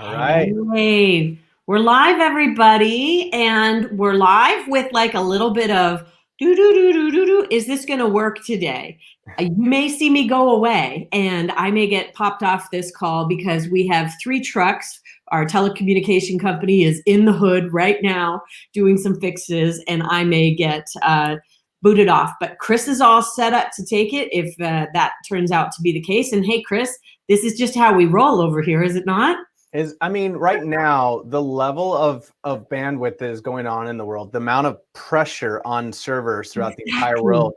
All right. Hey, we're live, everybody, and we're live with like a little bit of do do do do do do. Is this going to work today? You may see me go away, and I may get popped off this call because we have 3 trucks. Our telecommunication company is in the hood right now doing some fixes, and I may get booted off. But Chris is all set up to take it if that turns out to be the case. And hey, Chris, this is just how we roll over here, is it not? Right now, the level of bandwidth that is going on in the world, the amount of pressure on servers throughout the entire world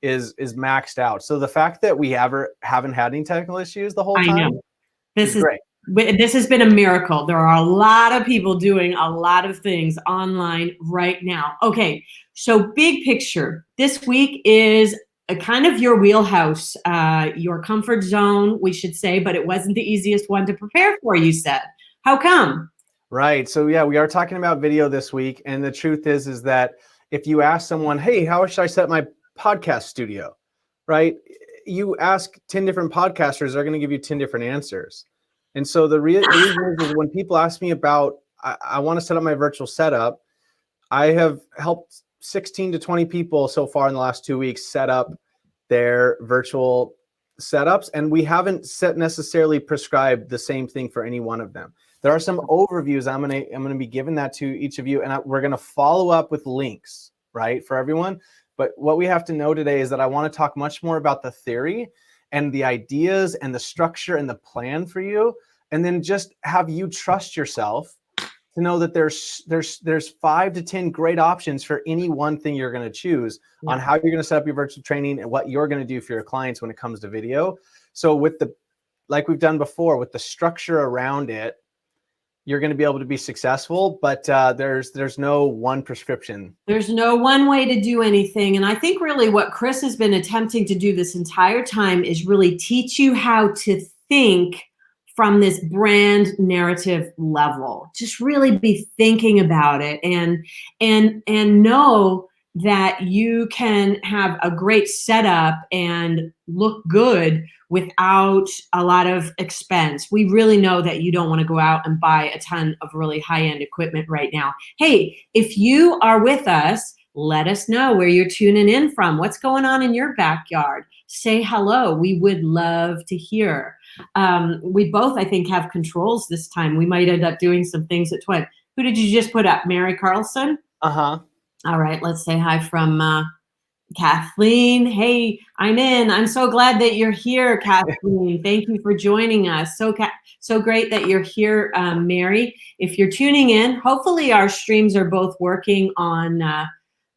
is maxed out. So the fact that we haven't had any technical issues the whole time is great. This has been a miracle. There are a lot of people doing a lot of things online right now. Okay, so big picture. This week is a kind of your wheelhouse, your comfort zone, we should say, but it wasn't the easiest one to prepare for, you said. How come? Right. So yeah, we are talking about video this week. And the truth is that if you ask someone, hey, how should I set my podcast studio? Right? You ask 10 different podcasters, they're going to give you 10 different answers. And so the reason is when people ask me about, I want to set up my virtual setup, I have helped 16 to 20 people so far in the last 2 weeks set up their virtual setups, and we haven't necessarily prescribed the same thing for any one of them. There are some overviews. I'm gonna be giving that to each of you, and we're gonna follow up with links, right, for everyone. But what we have to know today is that I want to talk much more about the theory and the ideas and the structure and the plan for you, and then just have you trust yourself to know that there's 5 to 10 great options for any one thing you're going to choose on how you're going to set up your virtual training and what you're going to do for your clients when it comes to video. So like we've done before, with the structure around it, you're going to be able to be successful, but there's no one prescription. There's no one way to do anything. And I think really what Chris has been attempting to do this entire time is really teach you how to think from this brand narrative level. Just really be thinking about it and know that you can have a great setup and look good without a lot of expense. We really know that you don't want to go out and buy a ton of really high-end equipment right now. Hey, if you are with us, let us know where you're tuning in from. What's going on in your backyard? Say hello. We would love to hear. We both, I think, have controls this time. We might end up doing some things at twice. Who did you just put up? Mary Carlson? Uh-huh. All right, let's say hi from Kathleen. Hey, I'm in. I'm so glad that you're here, Kathleen. Thank you for joining us. So great that you're here, Mary. If you're tuning in, hopefully our streams are both working on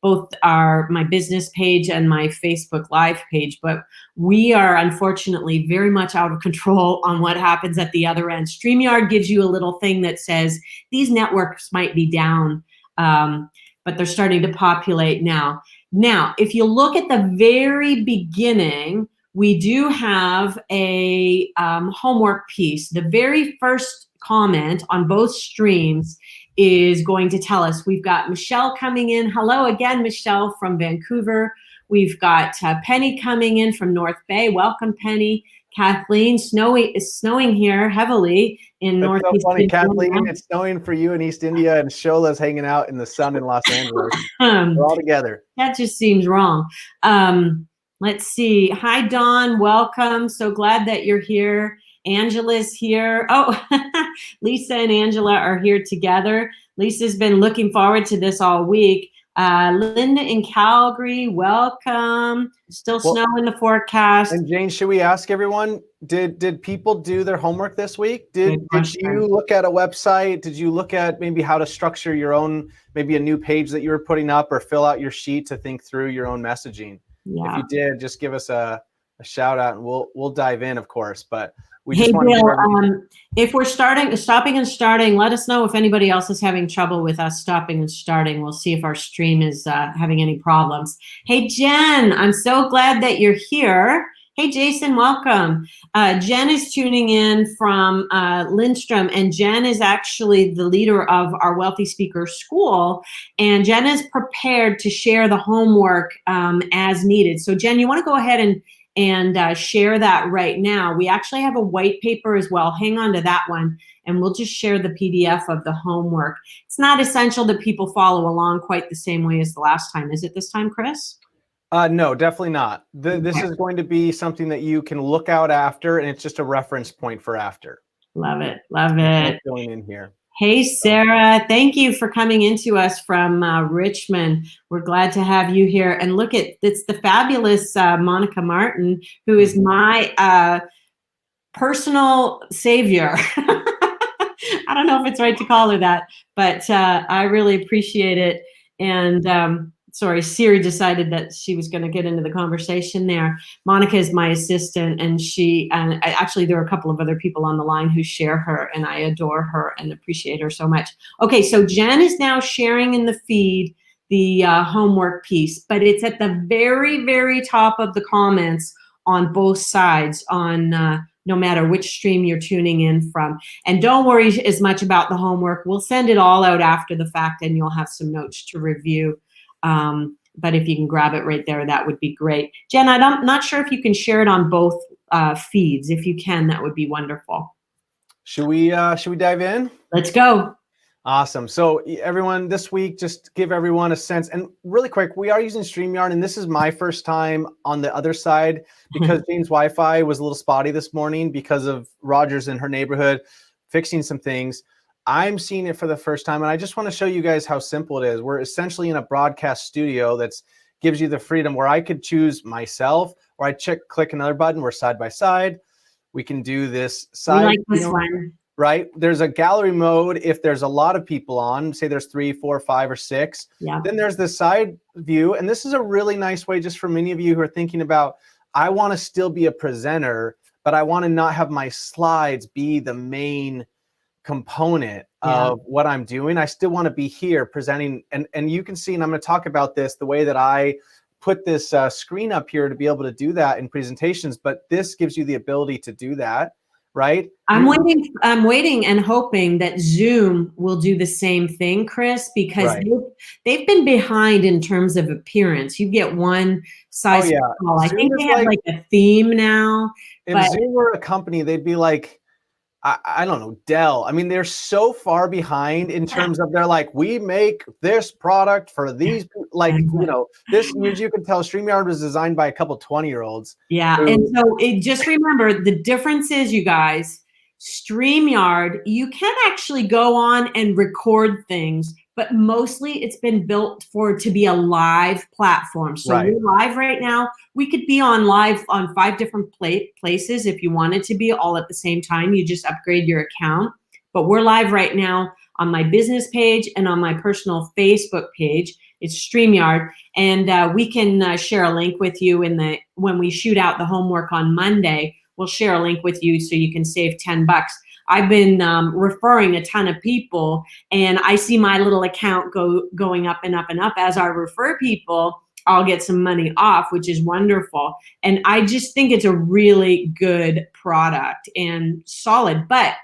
both my business page and my Facebook Live page, but we are unfortunately very much out of control on what happens at the other end. StreamYard gives you a little thing that says these networks might be down, but they're starting to populate now. Now, if you look at the very beginning, we do have a homework piece. The very first comment on both streams is going to tell us. We've got Michelle coming in. Hello again, Michelle from Vancouver. We've got Penny coming in from North Bay. Welcome, Penny. Kathleen, it's snowing here heavily in Northeast. That's so funny, Kathleen. It's snowing for you in East India, and Shola's hanging out in the sun in Los Angeles. We're all together. That just seems wrong. Let's see. Hi, Dawn. Welcome. So glad that you're here. Angela's here. Oh, Lisa and Angela are here together. Lisa's been looking forward to this all week. Linda in Calgary, welcome. Still snow in the forecast. And Jane, should we ask everyone, did people do their homework this week? Did you look at a website? Did you look at maybe how to structure your own, maybe a new page that you were putting up, or fill out your sheet to think through your own messaging? Yeah. If you did, just give us a shout out, and we'll dive in, of course. But we hey, just want Bill, if we're stopping and starting, let us know if anybody else is having trouble with us stopping and starting. We'll see if our stream is having any problems. Hey, Jen, I'm so glad that you're here. Hey, Jason, welcome. Jen is tuning in from Lindstrom, and Jen is actually the leader of our Wealthy Speaker School, and Jen is prepared to share the homework as needed. So, Jen, you want to go ahead and share that right now. We actually have a white paper as well. Hang on to that one, and we'll just share the PDF of the homework. It's not essential that people follow along quite the same way as the last time. Is it this time, Chris? No, definitely not. This Okay. is going to be something that you can look out after, and it's just a reference point for after. Love it. Love No it. filling in here. Hey, Sarah, thank you for coming into us from Richmond. We're glad to have you here. And look it's the fabulous Monica Martin, who is my personal savior. I don't know if it's right to call her that, but I really appreciate it. And sorry, Siri decided that she was going to get into the conversation there. Monica is my assistant, and actually there are a couple of other people on the line who share her, and I adore her and appreciate her so much. Okay, so Jen is now sharing in the feed the homework piece, but it's at the very, very top of the comments on both sides on no matter which stream you're tuning in from. And don't worry as much about the homework. We'll send it all out after the fact, and you'll have some notes to review. But if you can grab it right there, that would be great. Jen, I'm not sure if you can share it on both feeds. If you can, that would be wonderful. Should we dive in? Let's go. Awesome. So everyone, this week, just give everyone a sense. And really quick, we are using StreamYard, and this is my first time on the other side because Jane's Wi-Fi was a little spotty this morning because of Rogers in her neighborhood fixing some things. I'm seeing it for the first time, and I just want to show you guys how simple it is. We're essentially in a broadcast studio that gives you the freedom where I could choose myself, or I click another button. We're side by side. We can do this side. We like this one. Right? There's a gallery mode if there's a lot of people on, say there's 3, 4, 5, or 6. Yeah. Then there's the side view, and this is a really nice way just for many of you who are thinking about, I want to still be a presenter, but I want to not have my slides be the main component of what I'm doing. I still want to be here presenting, and you can see, and I'm going to talk about this, the way that I put this screen up here to be able to do that in presentations, but this gives you the ability to do that. Right? I'm waiting and hoping that Zoom will do the same thing, Chris, because they've been behind in terms of appearance. You get one size small. I think they have like a theme now. If Zoom were a company, they'd be like, I don't know, Dell. I mean, they're so far behind in terms of they're like, we make this product for these, like, you know, this, as you can tell, StreamYard was designed by a couple 20-year-olds. Yeah. And so just remember the difference is, you guys, StreamYard, you can actually go on and record things, but mostly it's been built to be a live platform. So we're live right now. We could be live on 5 different places if you wanted to be all at the same time. You just upgrade your account. But we're live right now on my business page and on my personal Facebook page. It's StreamYard, and we can share a link with you when we shoot out the homework on Monday. We'll share a link with you so you can save $10. I've been referring a ton of people, and I see my little account going up and up and up. As I refer people, I'll get some money off, which is wonderful. And I just think it's a really good product and solid, but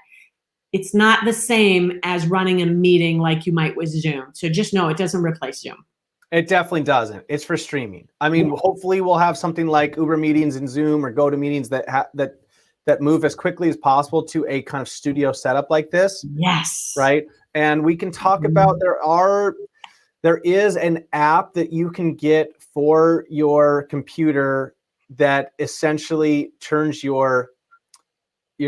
it's not the same as running a meeting like you might with Zoom. So just know it doesn't replace Zoom. It definitely doesn't. It's for streaming. I mean, hopefully we'll have something like Uber Meetings and Zoom or GoToMeetings that move as quickly as possible to a kind of studio setup like this. Yes. Right. And we can talk about, there is an app that you can get for your computer that essentially turns your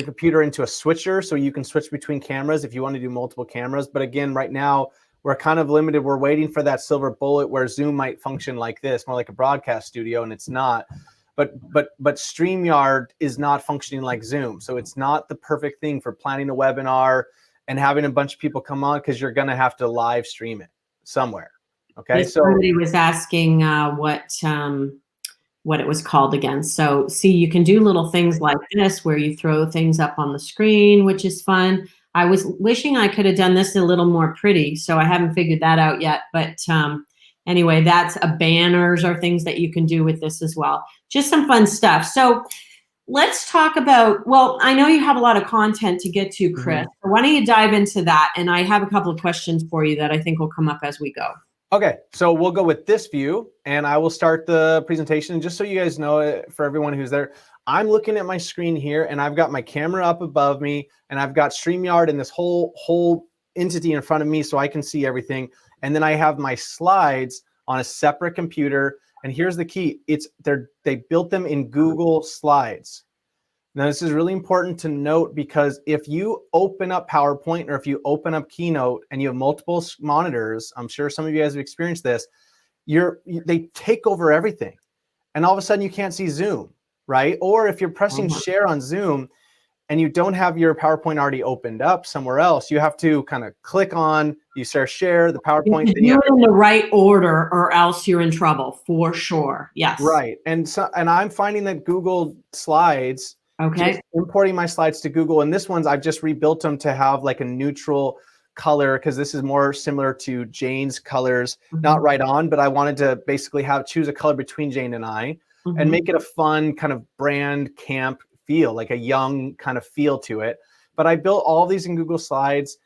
computer into a switcher, so you can switch between cameras if you want to do multiple cameras. But again, right now we're kind of limited. We're waiting for that silver bullet where Zoom might function like this, more like a broadcast studio, and it's not. But StreamYard is not functioning like Zoom. So it's not the perfect thing for planning a webinar and having a bunch of people come on, because you're going to have to live stream it somewhere. Okay. So somebody was asking what it was called again. So see, you can do little things like this where you throw things up on the screen, which is fun. I was wishing I could have done this a little more pretty, so I haven't figured that out yet. But anyway, that's banners or things that you can do with this as well. Just some fun stuff. So let's talk about, well, I know you have a lot of content to get to, Chris. So why don't you dive into that? And I have a couple of questions for you that I think will come up as we go. Okay, so we'll go with this view and I will start the presentation. Just so you guys know, for everyone who's there, I'm looking at my screen here and I've got my camera up above me and I've got StreamYard and this whole entity in front of me so I can see everything. And then I have my slides on a separate computer. And here's the key, they built them in Google Slides. Now, this is really important to note because if you open up PowerPoint or if you open up Keynote and you have multiple monitors, I'm sure some of you guys have experienced this, they take over everything. And all of a sudden you can't see Zoom, right? Or if you're pressing share on Zoom and you don't have your PowerPoint already opened up somewhere else, you have to kind of click on, you share the PowerPoint. You do it in the right order or else you're in trouble, for sure. Yes. Right. And I'm finding that Google Slides, just importing my slides to Google, and this one's I've just rebuilt them to have like a neutral color because this is more similar to Jane's colors, not right on, but I wanted to basically choose a color between Jane and I and make it a fun kind of brand camp feel, like a young kind of feel to it. But I built all of these in Google Slides.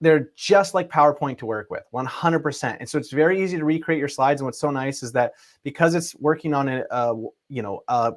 They're just like PowerPoint to work with, 100%. And so it's very easy to recreate your slides. And what's so nice is that because it's working on a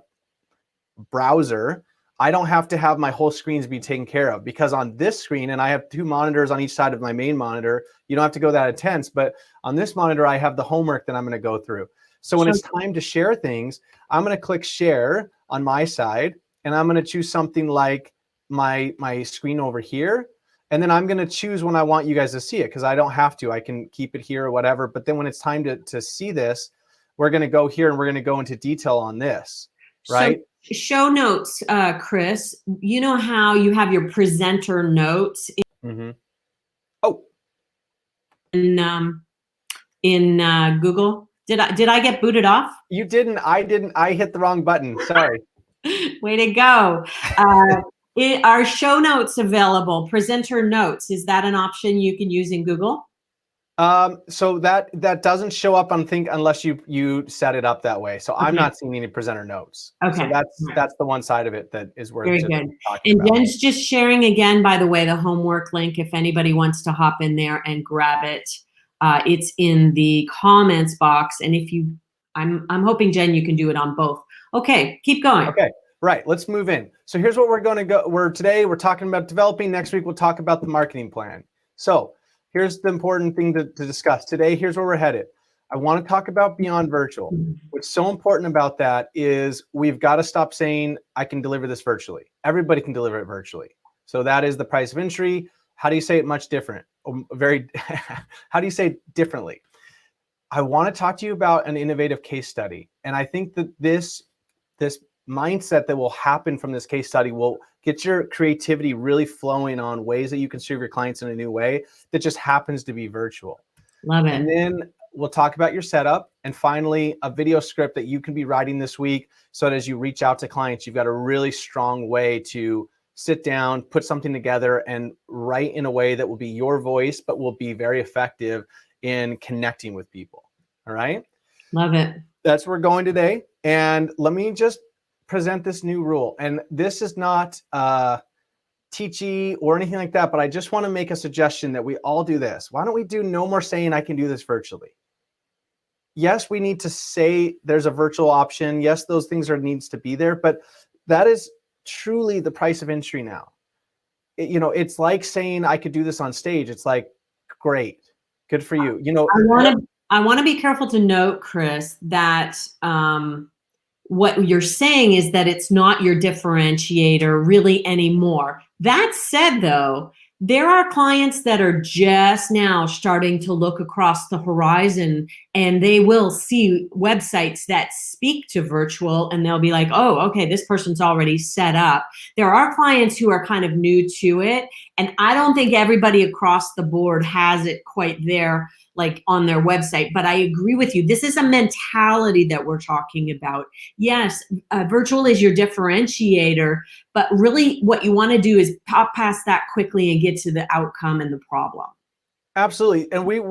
browser, I don't have to have my whole screens be taken care of, because on this screen, and I have 2 monitors on each side of my main monitor, you don't have to go that intense, but on this monitor, I have the homework that I'm going to go through. So when it's time to share things, I'm going to click share on my side, and I'm going to choose something like my screen over here. And then I'm going to choose when I want you guys to see it, because I don't have to. I can keep it here or whatever. But then when it's time to see this, we're going to go here and we're going to go into detail on this, right? So show notes, Chris, you know how you have your presenter notes in Google? Did I get booted off? You didn't. I didn't. I hit the wrong button. Sorry. Way to go. Are show notes available? Presenter notes, is that an option you can use in Google? So that doesn't show up on unless you set it up that way. So I'm not seeing any presenter notes. Okay. So that's the one side of it that is worth very good. And Jen's just sharing again, by the way, the homework link, if anybody wants to hop in there and grab it. It's in the comments box. And I'm hoping, Jen, you can do it on both. Okay, keep going. Okay. Right, let's move in. So here's what we're going to go. Today we're talking about developing. Next week we'll talk about the marketing plan. So here's the important thing to discuss today. Here's where we're headed. I want to talk about beyond virtual. What's so important about that is we've got to stop saying I can deliver this virtually. Everybody can deliver it virtually. So that is the price of entry. How do you say it much different? How do you say it differently? I want to talk to you about an innovative case study. And I think that this mindset that will happen from this case study will get your creativity really flowing on ways that you can serve your clients in a new way that just happens to be virtual. Love it. And then we'll talk about your setup. And finally, a video script that you can be writing this week so that as you reach out to clients, you've got a really strong way to sit down, put something together and write in a way that will be your voice, but will be very effective in connecting with people. All right. Love it. That's where we're going today. And let me just present this new rule. And this is not teachy or anything like that, but I just want to make a suggestion that we all do this. Why don't we do no more saying I can do this virtually? Yes, we need to say there's a virtual option. Yes, those things needs to be there, but that is truly the price of entry now. It's like saying I could do this on stage. It's like, great, good for you. I want to be careful to note, Chris, that what you're saying is that it's not your differentiator really anymore. That said, though, there are clients that are just now starting to look across the horizon and they will see websites that speak to virtual and they'll be like, oh, okay, this person's already set up. There are clients who are kind of new to it. And I don't think everybody across the board has it quite there, like on their website. But I agree with you. This is a mentality that we're talking about. Yes, virtual is your differentiator, but really what you want to do is pop past that quickly and get to the outcome and the problem. Absolutely. And we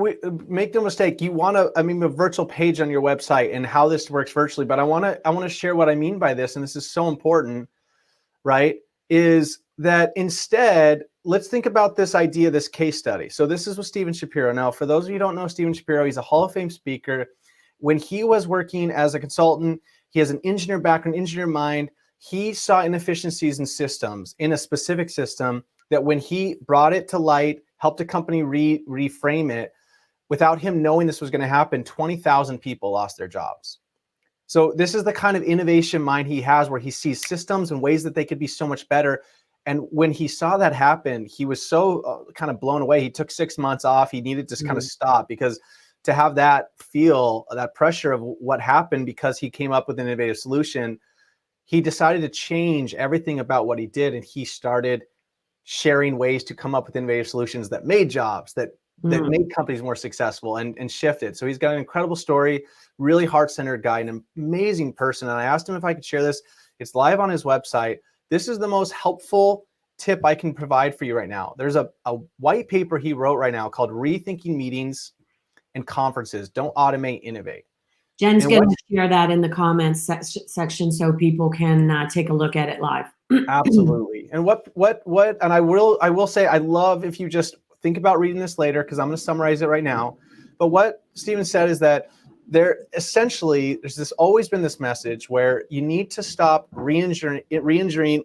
make no mistake. You want to, a virtual page on your website and how this works virtually, but I want to share what I mean by this. And this is so important, right? Is that instead let's think about this idea, this case study. So this is with Steven Shapiro. Now, for those of you who don't know Steven Shapiro, he's a Hall of Fame speaker. When he was working as a consultant, he has an engineer background, engineer mind. He saw inefficiencies in systems, in a specific system, that when he brought it to light, helped a company reframe it, without him knowing this was going to happen, 20,000 people lost their jobs. So this is the kind of innovation mind he has, where he sees systems and ways that they could be so much better. And when he saw that happen, he was so kind of blown away. He took 6 months off. He needed to kind of stop, because to have that feel, that pressure of what happened because he came up with an innovative solution, he decided to change everything about what he did. And he started sharing ways to come up with innovative solutions that made jobs, that made companies more successful, and shifted. So he's got an incredible story, really heart-centered guy, an amazing person. And I asked him if I could share this. It's live on his website. This is the most helpful tip I can provide for you right now. There's a white paper he wrote right now called Rethinking Meetings and Conferences. Don't Automate, Innovate. Jen's going to share that in the comments section so people can take a look at it live. Absolutely. And and I will say, I love if you just think about reading this later, because I'm going to summarize it right now. But what Steven said is that there's always been this message where you need to stop re-engineering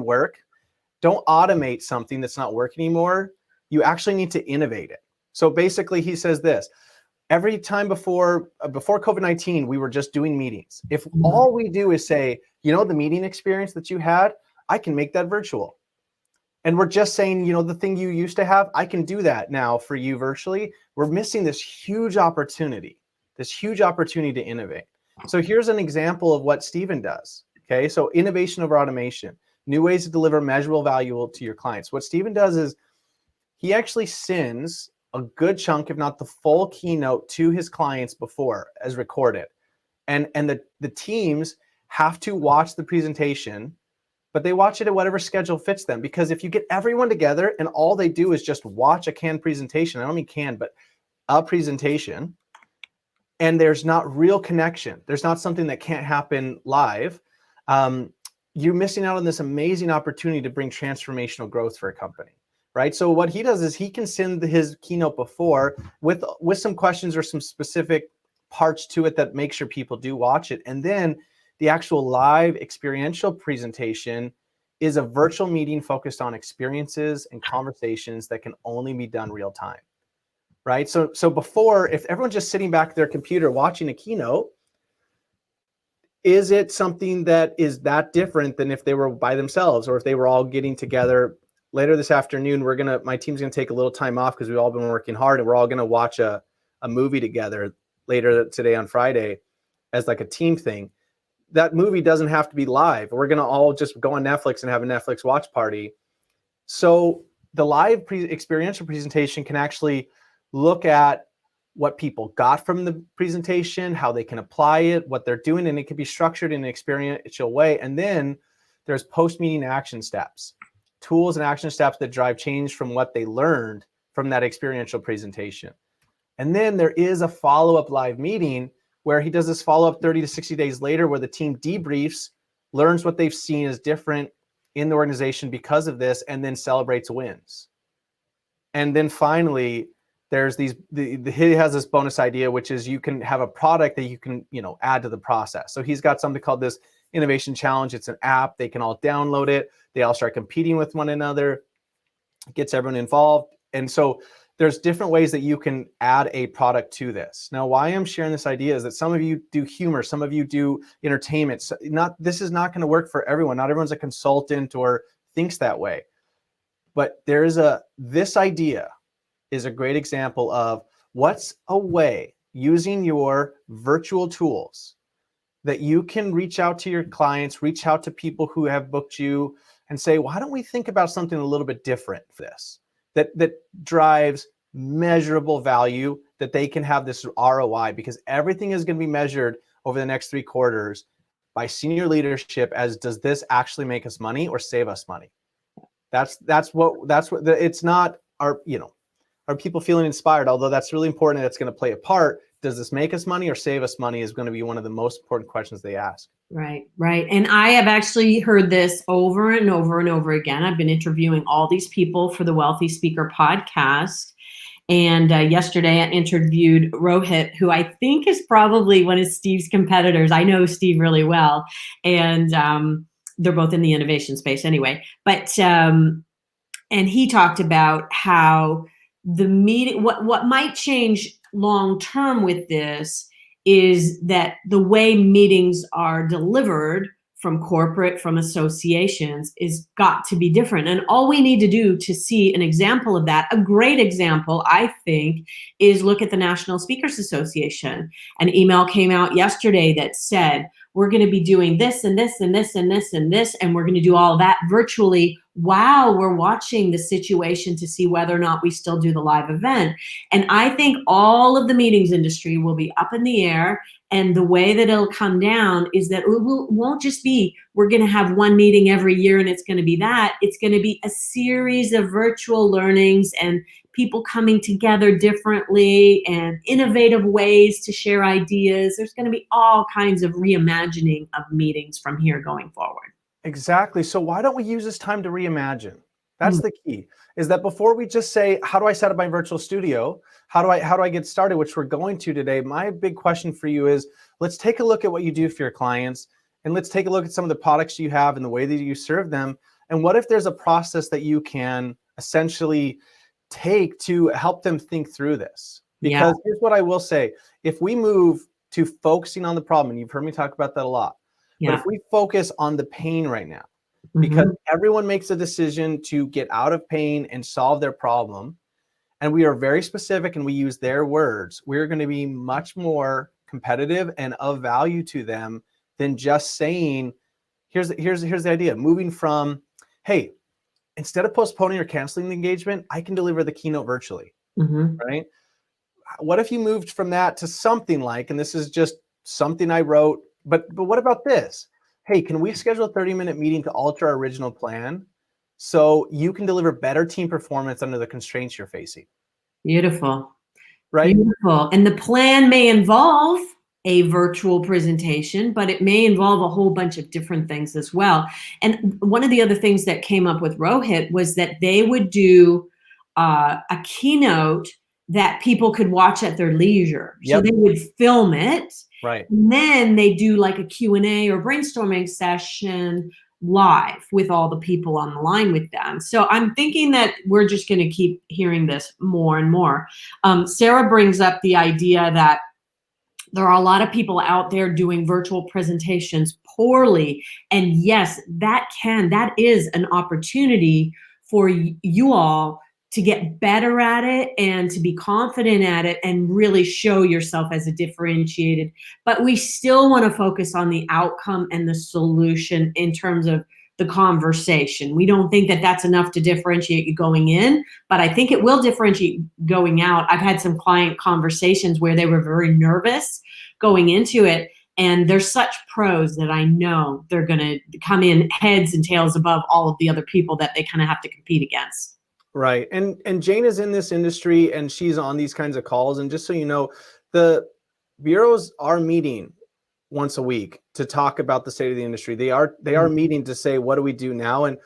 work. Don't automate something that's not working anymore. You actually need to innovate it. So basically he says this: every time before COVID-19, we were just doing meetings. If all we do is say, the meeting experience that you had, I can make that virtual. And we're just saying, the thing you used to have, I can do that now for you virtually. We're missing this huge opportunity to innovate. So here's an example of what Steven does. Okay, so innovation over automation, new ways to deliver measurable value to your clients. What Steven does is he actually sends a good chunk, if not the full keynote, to his clients before as recorded. And the teams have to watch the presentation, but they watch it at whatever schedule fits them. Because if you get everyone together and all they do is just watch a canned presentation, I don't mean canned, but a presentation, and there's not real connection, there's not something that can't happen live, you're missing out on this amazing opportunity to bring transformational growth for a company, right? So what he does is he can send his keynote before with some questions or some specific parts to it that make sure people do watch it. And then the actual live experiential presentation is a virtual meeting focused on experiences and conversations that can only be done real time, right? So before, if everyone's just sitting back at their computer watching a keynote, is it something that is that different than if they were by themselves, or if they were all getting together? Later this afternoon, my team's gonna take a little time off because we've all been working hard, and we're all gonna watch a movie together later today on Friday as like a team thing. That movie doesn't have to be live. We're going to all just go on Netflix and have a Netflix watch party. So the live experiential presentation can actually look at what people got from the presentation, how they can apply it, what they're doing, and it can be structured in an experiential way. And then there's post-meeting action steps, tools and action steps that drive change from what they learned from that experiential presentation. And then there is a follow-up live meeting where he does this follow-up 30 to 60 days later, where the team debriefs, learns what they've seen is different in the organization because of this, and then celebrates wins. And then finally, there's he has this bonus idea, which is you can have a product that you can, add to the process. So he's got something called this Innovation Challenge. It's an app. They can all download it. They all start competing with one another. It gets everyone involved. And so there's different ways that you can add a product to this. Now, why I'm sharing this idea is that some of you do humor, some of you do entertainment. So this is not going to work for everyone. Not everyone's a consultant or thinks that way. But this idea is a great example of what's a way, using your virtual tools, that you can reach out to your clients, reach out to people who have booked you, and say, why don't we think about something a little bit different for this? That drives measurable value, that they can have this ROI, because everything is going to be measured over the next 3 quarters by senior leadership as, does this actually make us money or save us money? That's what it's not are people feeling inspired, although that's really important. That's going to play a part. Does this make us money or save us money is going to be one of the most important questions they ask. Right, right. And I have actually heard this over and over and over again. I've been interviewing all these people for the Wealthy Speaker podcast. And yesterday I interviewed Rohit, who I think is probably one of Steve's competitors. I know Steve really well. And they're both in the innovation space anyway. But and he talked about how the meeting, what might change long term with this is that the way meetings are delivered from corporate, from associations, is got to be different. And all we need to do to see an example of that, a great example, I think, is look at the National Speakers Association. An email came out yesterday that said, we're going to be doing this and this and this and this and this, and we're going to do all of that virtually while we're watching the situation to see whether or not we still do the live event. And I think all of the meetings industry will be up in the air. And the way that it'll come down is that it won't just be, we're going to have one meeting every year and it's going to be that. It's going to be a series of virtual learnings and people coming together differently and innovative ways to share ideas. There's going to be all kinds of reimagining of meetings from here going forward. Exactly. So why don't we use this time to reimagine? That's the key, is that before we just say, how do I set up my virtual studio? How do I get started, which we're going to today? My big question for you is, let's take a look at what you do for your clients, and let's take a look at some of the products you have and the way that you serve them. And what if there's a process that you can essentially take to help them think through this? Because here's what I will say. If we move to focusing on the problem, and you've heard me talk about that a lot, but if we focus on the pain right now, because everyone makes a decision to get out of pain and solve their problem, and we are very specific and we use their words, we're going to be much more competitive and of value to them than just saying, here's the idea, moving from, hey, instead of postponing or canceling the engagement, I can deliver the keynote virtually, right? What if you moved from that to something like, and this is just something I wrote, but what about this? Hey, can we schedule a 30-minute meeting to alter our original plan so you can deliver better team performance under the constraints you're facing? Beautiful. Right? Beautiful. And the plan may involve a virtual presentation, but it may involve a whole bunch of different things as well. And one of the other things that came up with Rohit was that they would do a keynote that people could watch at their leisure. So they would film it. Right. And then they do like a Q&A or brainstorming session live with all the people on the line with them. So I'm thinking that we're just going to keep hearing this more and more. Sarah brings up the idea that there are a lot of people out there doing virtual presentations poorly. And yes, that is an opportunity for you all to get better at it and to be confident at it and really show yourself as a differentiated. But we still want to focus on the outcome and the solution in terms of the conversation. We don't think that that's enough to differentiate you going in, but I think it will differentiate going out. I've had some client conversations where they were very nervous going into it, and they're such pros that I know they're going to come in heads and tails above all of the other people that they kind of have to compete against. Right. And Jane is in this industry and she's on these kinds of calls. And just so you know, the bureaus are meeting once a week to talk about the state of the industry. They are meeting to say, what do we do now? And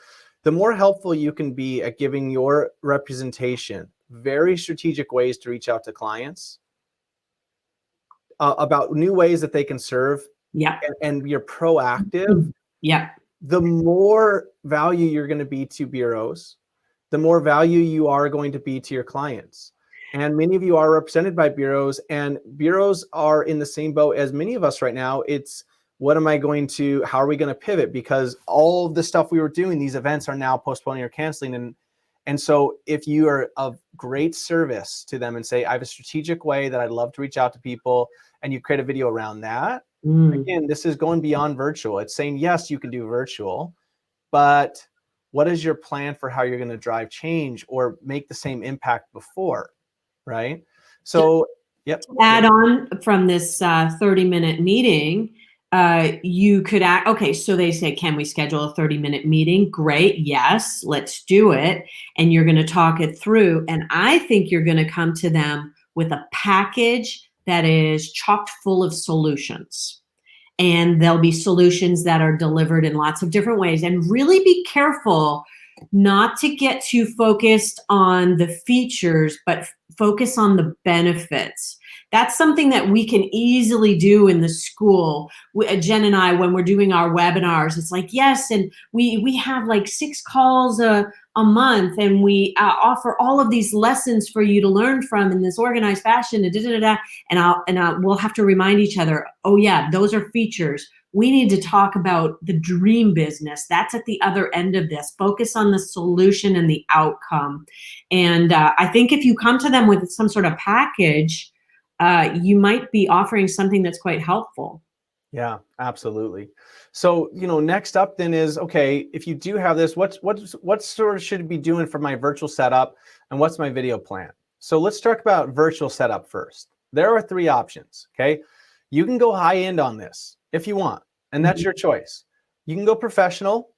the more helpful you can be at giving your representation very strategic ways to reach out to clients about new ways that they can serve, and you're proactive, the more value you're going to be to bureaus, the more value you are going to be to your clients. And many of you are represented by bureaus, and bureaus are in the same boat as many of us right now. It's, how are we going to pivot? Because all of the stuff we were doing, these events are now postponing or canceling. And so if you are of great service to them and say, I have a strategic way that I'd love to reach out to people, and you create a video around that, again, this is going beyond virtual. It's saying, yes, you can do virtual, but what is your plan for how you're going to drive change or make the same impact before, right? So, add on from this 30-minute meeting, you could okay, so they say, can we schedule a 30-minute meeting? Great, yes, let's do it. And you're going to talk it through. And I think you're going to come to them with a package that is chock full of solutions. and there'll be solutions that are delivered in lots of different ways. And really be careful not to get too focused on the features, but focus on the benefits. That's something that we can easily do in the school. Jen and I, when we're doing our webinars, it's like, yes, and we have like 6 calls a month, and we offer all of these lessons for you to learn from in this organized fashion, and we'll have to remind each other, oh yeah, those are features. We need to talk about the dream business. That's at the other end of this. Focus on the solution and the outcome. And I think if you come to them with some sort of package, you might be offering something that's quite helpful. Yeah, absolutely. So, next up then is, okay, if you do have this, what sort of should it be doing for my virtual setup, and what's my video plan? So let's talk about virtual setup first. There are 3 options, okay? You can go high end on this if you want, and that's your choice. You can go professional,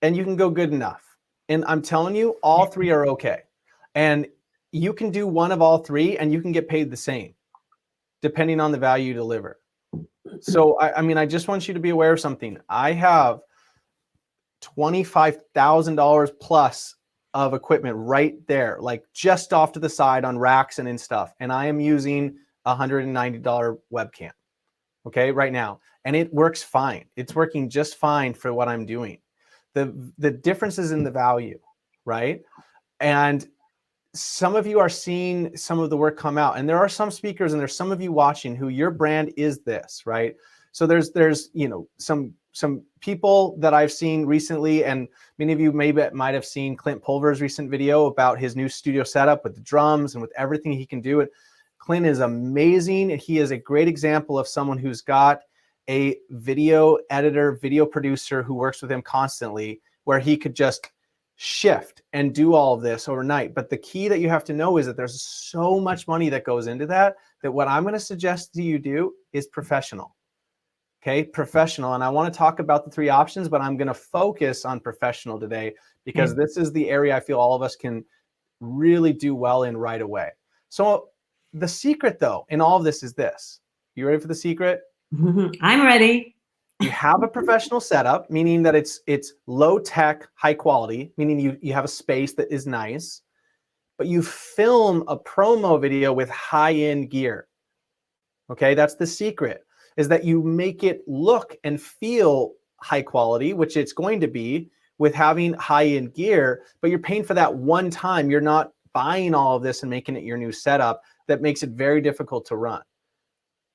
and you can go good enough. And I'm telling you, all 3 are okay. And you can do one of all 3, and you can get paid the same, depending on the value you deliver. So, I just want you to be aware of something. I have $25,000 plus of equipment right there, like just off to the side on racks and in stuff. And I am using a $190 webcam, okay, right now. And it works fine. It's working just fine for what I'm doing. The difference is in the value, right? And some of you are seeing some of the work come out, and there are some speakers, and there's some of you watching who your brand is this, right? So there's some people that I've seen recently, and many of you might have seen Clint Pulver's recent video about his new studio setup with the drums and with everything he can do. And Clint is amazing, and he is a great example of someone who's got a video editor, video producer who works with him constantly, where he could just shift and do all of this overnight. But the key that you have to know is that there's so much money that goes into that what I'm going to suggest to you do is professional. Okay, professional. And I want to talk about the 3 options, but I'm going to focus on professional today, because this is the area I feel all of us can really do well in right away. So the secret, though, in all of this is this. You ready for the secret? I'm ready. You have a professional setup, meaning that it's low tech, high quality, meaning you have a space that is nice, but you film a promo video with high end gear. Okay, that's the secret, is that you make it look and feel high quality, which it's going to be with having high end gear, but you're paying for that one time. You're not buying all of this and making it your new setup. That makes it very difficult to run.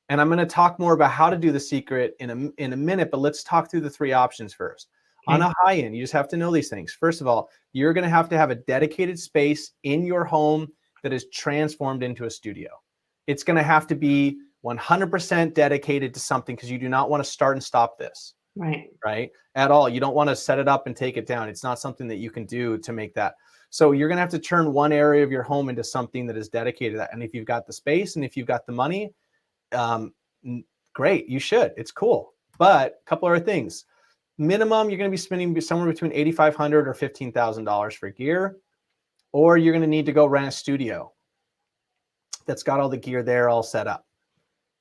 And I'm going to talk more about how to do the secret in a minute, but let's talk through the 3 options first. Okay. On a high end, you just have to know these things. First of all, you're going to have a dedicated space in your home that is transformed into a studio. It's going to have to be 100% dedicated to something, because you do not want to start and stop this. Right? At all. You don't want to set it up and take it down. It's not something that you can do to make that. So you're going to have to turn one area of your home into something that is dedicated to that. And if you've got the space and if you've got the money, great, you should. It's cool. But a couple other things. Minimum, you're going to be spending somewhere between $8,500 or $15,000 for gear, or you're going to need to go rent a studio that's got all the gear there all set up,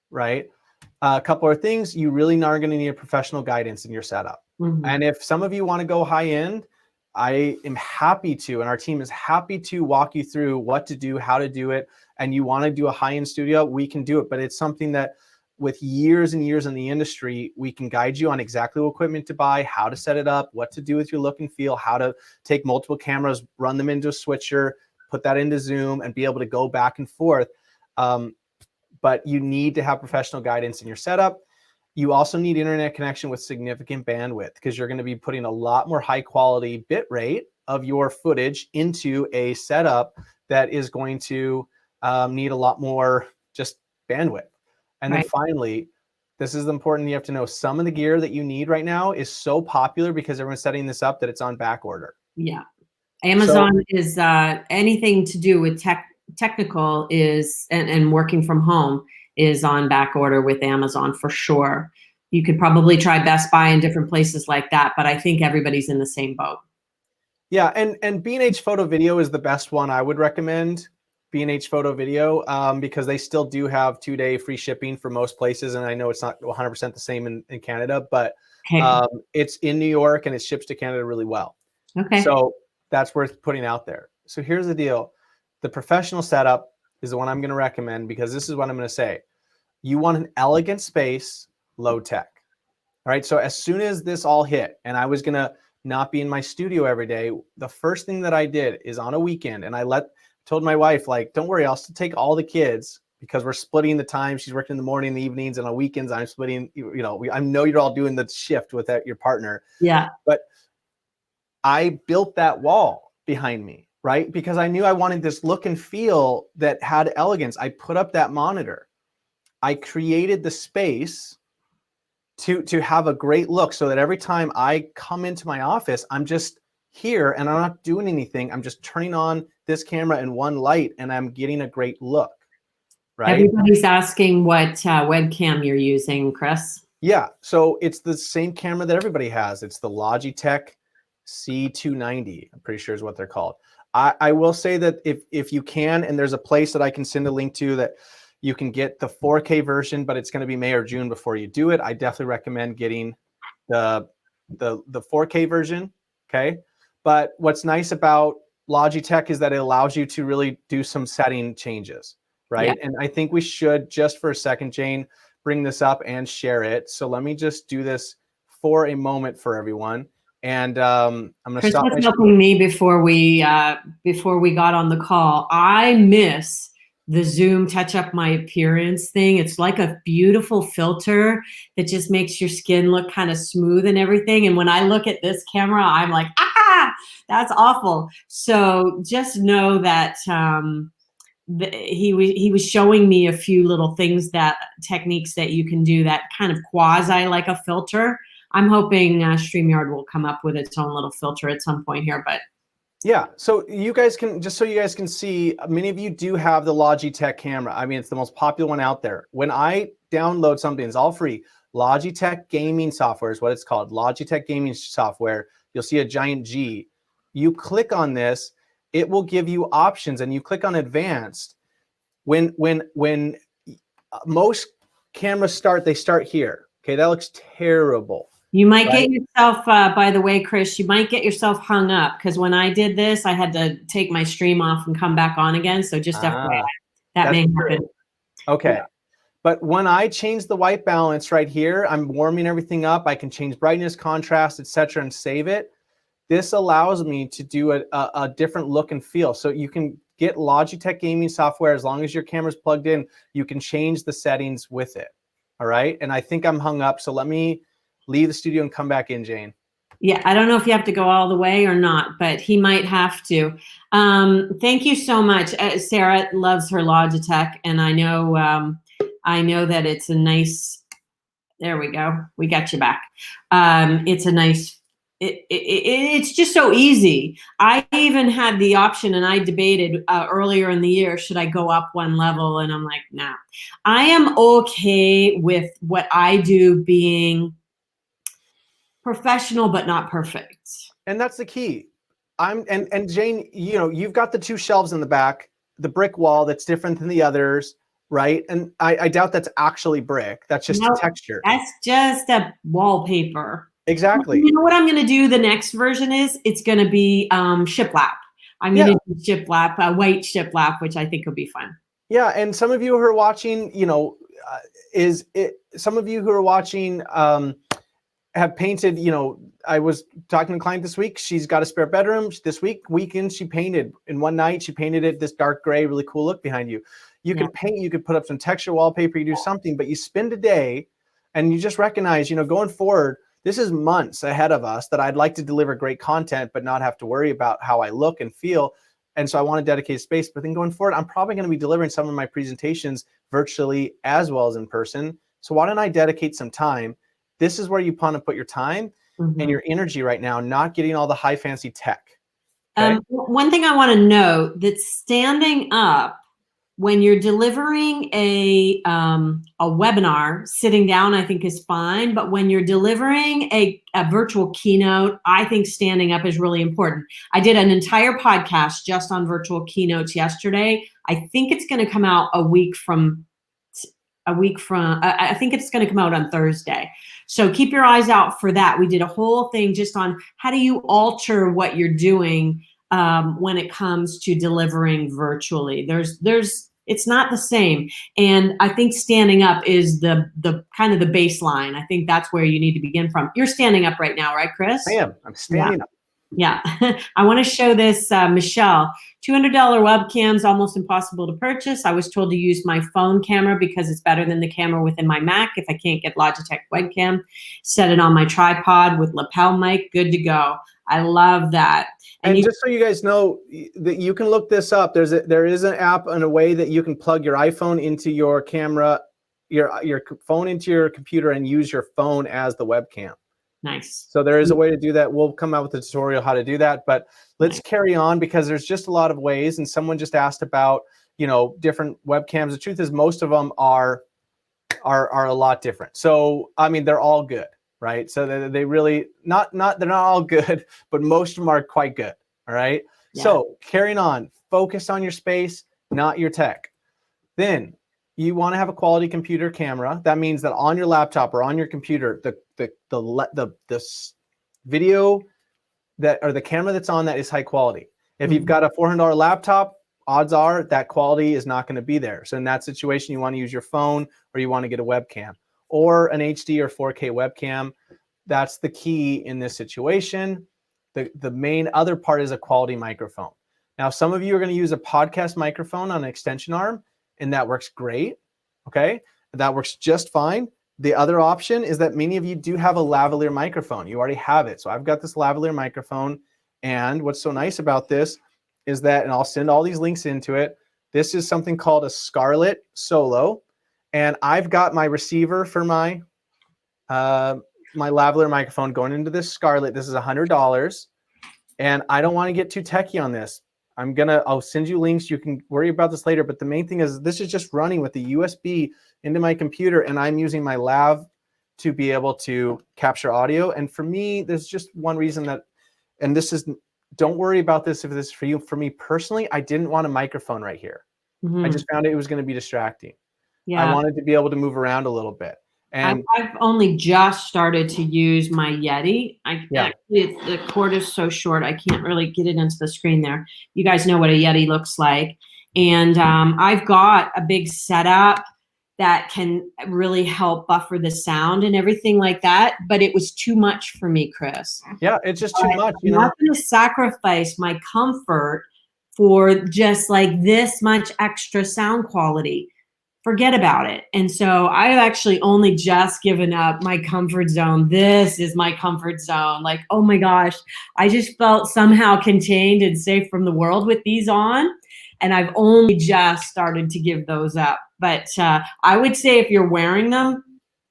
right? A couple of things, you really are going to need a professional guidance in your setup. And if some of you want to go high end, I am happy to, and our team is happy to walk you through what to do, how to do it. And you want to do a high-end studio, we can do it. But it's something that with years and years in the industry, we can guide you on exactly what equipment to buy, how to set it up, what to do with your look and feel, how to take multiple cameras, run them into a switcher, put that into Zoom, and be able to go back and forth. But you need to have professional guidance in your setup. You also need internet connection with significant bandwidth, because you're going to be putting a lot more high quality bit rate of your footage into a setup that is going to need a lot more just bandwidth. And then finally, this is important. You have to know some of the gear that you need right now is so popular because everyone's setting this up that it's on back order. Yeah. Amazon is anything to do with technical is and working from home is on back order with Amazon for sure. You could probably try Best Buy and different places like that, but I think everybody's in the same boat. Yeah, and B&H Photo Video is the best one I would recommend. B&H Photo Video, because they still do have 2-day free shipping for most places. And I know it's not 100% the same in Canada, but Okay. it's in New York and it ships to Canada really well. Okay. So that's worth putting out there. So here's the deal. The professional setup is the one I'm going to recommend, because this is what I'm going to say. You want an elegant space, low tech. All right. So as soon as this all hit and I was going to not be in my studio every day, the first thing that I did is on a weekend, and I told my wife, like, don't worry, I'll still take all the kids, because we're splitting the time. She's working in the morning, the evenings, and on weekends I'm splitting, I know you're all doing the shift with your partner. Yeah. But I built that wall behind me, right? Because I knew I wanted this look and feel that had elegance. I put up that monitor. I created the space to have a great look, so that every time I come into my office, I'm just here and I'm not doing anything. I'm just turning on this camera and one light and I'm getting a great look, right? Everybody's asking what webcam you're using, Chris. Yeah, so it's the same camera that everybody has. It's the Logitech C290, I'm pretty sure is what they're called. I will say that if you can, and there's a place that I can send a link to that you can get the 4K version, but it's going to be May or June before you do it. I definitely recommend getting the 4K version, okay? But what's nice about Logitech is that it allows you to really do some setting changes, right? Yeah. And I think we should, just for a second, Jane, bring this up and share it. So let me just do this for a moment for everyone. And I'm going to Chris stop. was helping me before we got on the call. I miss the Zoom touch up my appearance thing. It's like a beautiful filter that just makes your skin look kind of smooth and everything. And when I look at this camera, I'm like, that's awful. So just know that he was showing me a few little things, techniques that you can do that kind of quasi like a filter. I'm hoping StreamYard will come up with its own little filter at some point here, but yeah, so you guys can, just so you guys can see, many of you do have the Logitech camera. I mean, it's the most popular one out there. When I download something, it's all free. Logitech gaming software is what it's called. Logitech gaming software. You'll see a giant G. You click on this, it will give you options, and you click on advanced. When most cameras start, they start here. Okay, that looks terrible. You might get yourself, by the way, Chris, you might get yourself hung up, because when I did this, I had to take my stream off and come back on again. So just FYI, that may happen. Okay. Yeah. But when I change the white balance right here, I'm warming everything up. I can change brightness, contrast, etc., and save it. This allows me to do a different look and feel. So you can get Logitech gaming software as long as your camera's plugged in. You can change the settings with it. All right. And I think I'm hung up. So let me leave the studio and come back in, Jane. Yeah, I don't know if you have to go all the way or not, but he might have to. Thank you so much. Sarah loves her Logitech, and I know that it's a nice. There we go. We got you back. It's a nice. It's just so easy. I even had the option, and I debated earlier in the year, should I go up one level? And I'm like, nah. I am okay with what I do being professional but not perfect. And that's the key. And Jane, you've got the two shelves in the back, the brick wall that's different than the others, right? And I doubt that's actually brick. That's just a texture. That's just a wallpaper. Exactly. You know what I'm going to do? The next version is it's going to be shiplap. I'm going to do shiplap, a white shiplap, which I think will be fun. Yeah, and some of you who are watching, some of you who are watching have painted, I was talking to a client this week. She's got a spare bedroom. This weekend, she painted. In one night, she painted it this dark gray, really cool look behind you. You could paint, you could put up some texture wallpaper, you do something, but you spend a day and you just recognize, going forward, this is months ahead of us that I'd like to deliver great content, but not have to worry about how I look and feel. And so I want to dedicate space, but then going forward, I'm probably going to be delivering some of my presentations virtually as well as in person. So why don't I dedicate some time? This is where you want to put your time and your energy right now, not getting all the high fancy tech. Okay? One thing I want to note, that standing up when you're delivering a webinar, sitting down, I think, is fine. But when you're delivering a virtual keynote, I think standing up is really important. I did an entire podcast just on virtual keynotes yesterday. I think it's going to come out I think it's going to come out on Thursday. So keep your eyes out for that. We did a whole thing just on how do you alter what you're doing when it comes to delivering virtually. It's not the same. And I think standing up is the kind of the baseline. I think that's where you need to begin from. You're standing up right now, right, Chris? I am. I'm standing up. Yeah. I want to show this, Michelle. $200 webcams, almost impossible to purchase. I was told to use my phone camera because it's better than the camera within my Mac. If I can't get Logitech webcam, set it on my tripod with lapel mic, good to go. I love that. And just so you guys know that you can look this up, there is an app and a way that you can plug your iPhone into your camera, your phone into your computer, and use your phone as the webcam. Nice. So there is a way to do that. We'll come out with a tutorial how to do that, but let's carry on because there's just a lot of ways. And someone just asked about, different webcams. The truth is most of them are a lot different. So, I mean, they're all good. Right. So they really they're not all good, but most of them are quite good. All right. Yeah. So carrying on, focus on your space, not your tech. Then you want to have a quality computer camera. That means that on your laptop or on your computer, the video or the camera that's on that is high quality. If you've got a $400 laptop, odds are that quality is not going to be there. So in that situation, you want to use your phone or you want to get a webcam. Or an HD or 4K webcam. That's the key in this situation. The main other part is a quality microphone. Now, some of you are going to use a podcast microphone on an extension arm, and that works great. Okay, that works just fine. The other option is that many of you do have a lavalier microphone. You already have it. So I've got this lavalier microphone, and what's so nice about this is that, and I'll send all these links into it, this is something called a Scarlett Solo. And I've got my receiver for my my lavalier microphone going into this Scarlett. This is $100, and I don't want to get too techie on this. I'll send you links. You can worry about this later. But the main thing is this is just running with the USB into my computer, and I'm using my lav to be able to capture audio. And for me, there's just one reason that, and this is, don't worry about this if this is for you. For me personally, I didn't want a microphone right here. I just found it was going to be distracting. Yeah. I wanted to be able to move around a little bit. And I've only just started to use my Yeti. The cord is so short, I can't really get it into the screen there. You guys know what a Yeti looks like. And I've got a big setup that can really help buffer the sound and everything like that. But it was too much for me, Chris. Yeah, it's just too much. I'm not going to sacrifice my comfort for just like this much extra sound quality. Forget about it. And so I've actually only just given up my comfort zone. This is my comfort zone. Like, oh my gosh, I just felt somehow contained and safe from the world with these on. And I've only just started to give those up. But I would say if you're wearing them,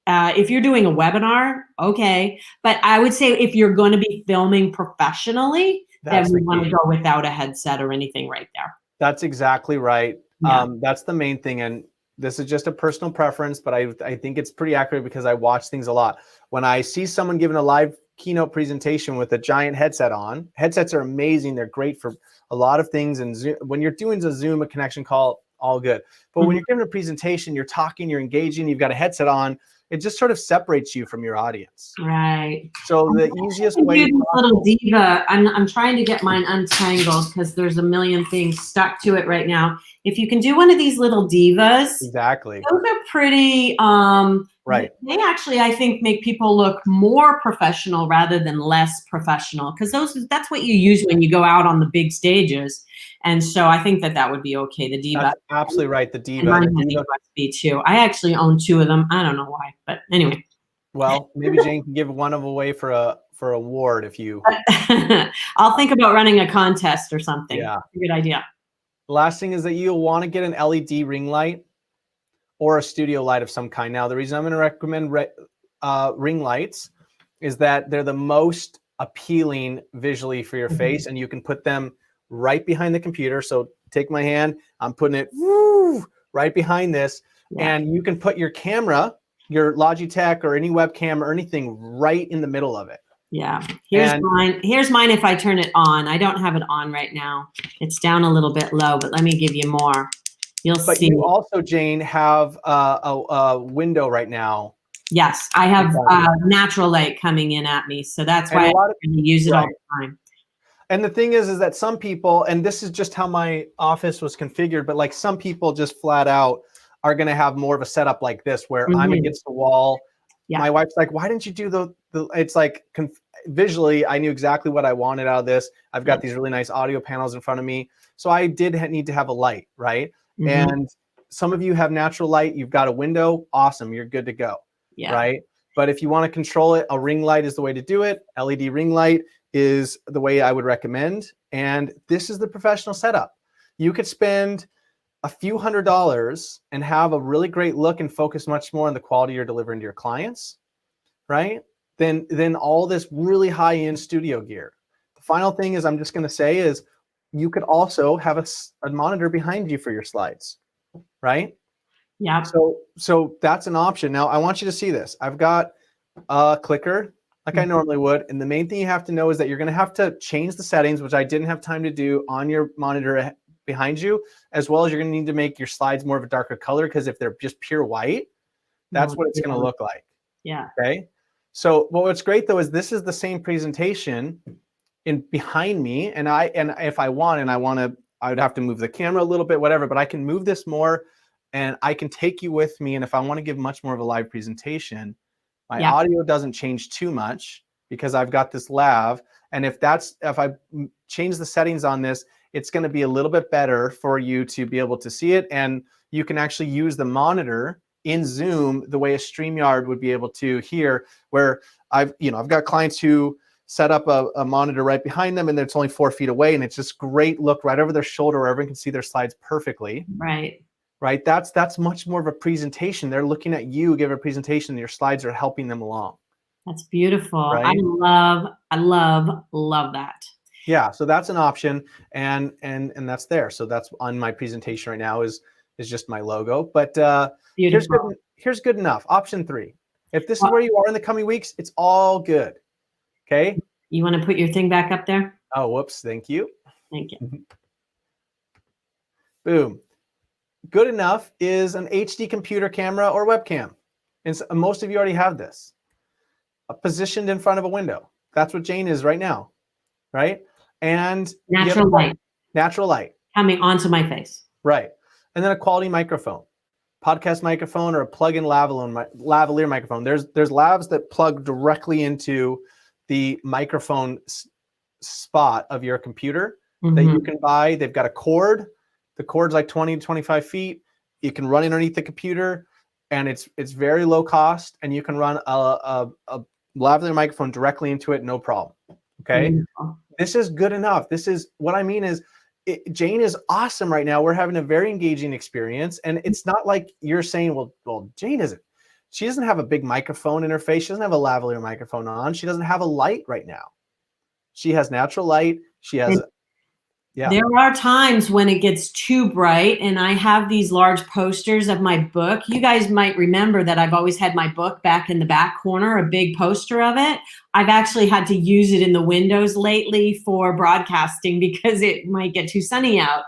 if you're doing a webinar, okay. But I would say if you're going to be filming professionally, then we want to go without a headset or anything right there. That's exactly right. Yeah. That's the main thing. And this is just a personal preference, but I think it's pretty accurate because I watch things a lot. When I see someone giving a live keynote presentation with a giant headset on, headsets are amazing. They're great for a lot of things. And Zoom, when you're doing a Zoom, a connection call, all good. But when you're giving a presentation, you're talking, you're engaging, you've got a headset on, it just sort of separates you from your audience. Right. So the easiest way. Little diva. I'm trying to get mine untangled because there's a million things stuck to it right now. If you can do one of these little divas, exactly. Those are pretty. Right. They actually, I think, make people look more professional rather than less professional because that's what you use when you go out on the big stages. And so I think that would be okay. The diva. That's absolutely right. The diva. And mine has USB too. I actually own 2 of them. I don't know why, but anyway. Well, maybe Jane can give one of away for a award if you. I'll think about running a contest or something. Yeah. Good idea. The last thing is that you'll want to get an LED ring light or a studio light of some kind. Now, the reason I'm going to recommend ring lights is that they're the most appealing visually for your face, and you can put them right behind the computer. So take my hand, I'm putting it right behind this. Yeah. And you can put your camera, your Logitech or any webcam or anything right in the middle of it. Yeah. Here's mine. Here's mine if I turn it on. I don't have it on right now. It's down a little bit low, but let me give you more. You'll see. But you also, Jane, have a window right now. Yes, I have natural light coming in at me. So that's why I use it all the time. And the thing is that some people, and this is just how my office was configured, but like some people just flat out are going to have more of a setup like this where I'm against the wall. Yeah. My wife's like, why didn't you do the it's like visually, I knew exactly what I wanted out of this. I've got these really nice audio panels in front of me. So I did need to have a light, right? And some of you have natural light. You've got a window. Awesome. You're good to go, right? But if you want to control it, a ring light is the way to do it. LED ring light is the way I would recommend. And this is the professional setup. You could spend a few $100s and have a really great look and focus much more on the quality you're delivering to your clients, right? Than all this really high-end studio gear. The final thing is I'm just going to say is you could also have a monitor behind you for your slides, right? Yeah. So that's an option. Now I want you to see this. I've got a clicker like I normally would. And the main thing you have to know is that you're going to have to change the settings, which I didn't have time to do on your monitor behind you, as well as you're going to need to make your slides more of a darker color, because if they're just pure white, that's what it's going to look like. Yeah. Okay. So what's great though is this is the same presentation in behind me, and if I want, I would have to move the camera a little bit, whatever, but I can move this more and I can take you with me. And if I want to give much more of a live presentation, my audio doesn't change too much because I've got this lav. And if I change the settings on this, it's going to be a little bit better for you to be able to see it. And you can actually use the monitor in Zoom the way a StreamYard would be able to here, where I've got clients who set up a monitor right behind them and it's only 4 feet away, and it's just great look right over their shoulder where everyone can see their slides perfectly. Right. That's much more of a presentation. They're looking at you, give a presentation, and your slides are helping them along. That's beautiful. Right? I love that. Yeah. So that's an option, and that's there. So that's on my presentation right now is just my logo. But here's good enough. Option 3. If this is where you are in the coming weeks, it's all good. Okay. You want to put your thing back up there? Oh, whoops. Thank you. Thank you. Boom. Good enough is an HD computer camera or webcam. And so most of you already have this. Positioned in front of a window. That's what Jane is right now. Right? And natural light. Natural light. Coming onto my face. Right. And then a quality microphone. Podcast microphone or a plug-in lavalier microphone. There's lavs that plug directly into the microphone spot of your computer that you can buy. They've got a cord. The cord's like 20 to 25 feet. You can run underneath the computer, and it's very low cost, and you can run a lavalier microphone directly into it, no problem. Okay. This is good enough. This is what I mean is Jane is awesome right now. We're having a very engaging experience, and it's not like you're saying, well, Jane isn't. She doesn't have a big microphone in her face. She doesn't have a lavalier microphone on. She doesn't have a light right now. She has natural light. She has There are times when it gets too bright, and I have these large posters of my book. You guys might remember that I've always had my book back in the back corner, a big poster of it. I've actually had to use it in the windows lately for broadcasting because it might get too sunny out.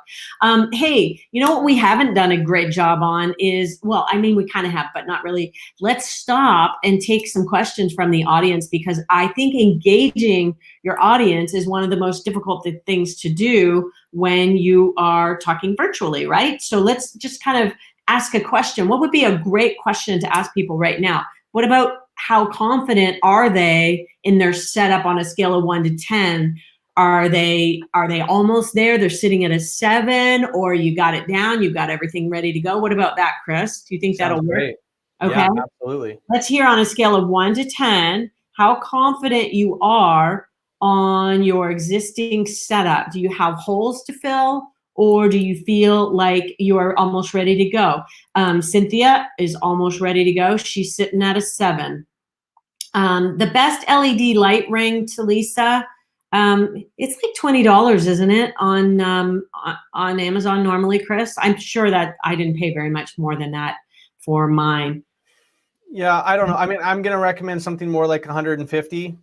Hey, you know what we haven't done a great job on is, well, I mean, we kind of have, but not really. Let's stop and take some questions from the audience, because I think engaging your audience is one of the most difficult things to do when you are talking virtually, right? So let's just kind of ask a question. What would be a great question to ask people right now? What about how confident are they in their setup on a scale of 1 to 10? Are they almost there? They're sitting at a 7, or you got it down, you've got everything ready to go. What about that, Chris? Do you think that'll work? Great. Okay. Yeah, absolutely. Let's hear on a scale of 1 to 10, how confident you are on your existing setup. Do you have holes to fill, or do you feel like you are almost ready to go? Cynthia is almost ready to go. She's sitting at a 7. The best LED light ring, Talisa, It's like $20, isn't it, on Amazon normally, Chris? I'm sure that I didn't pay very much more than that for mine. Yeah, I don't know. I mean, I'm going to recommend something more like 150.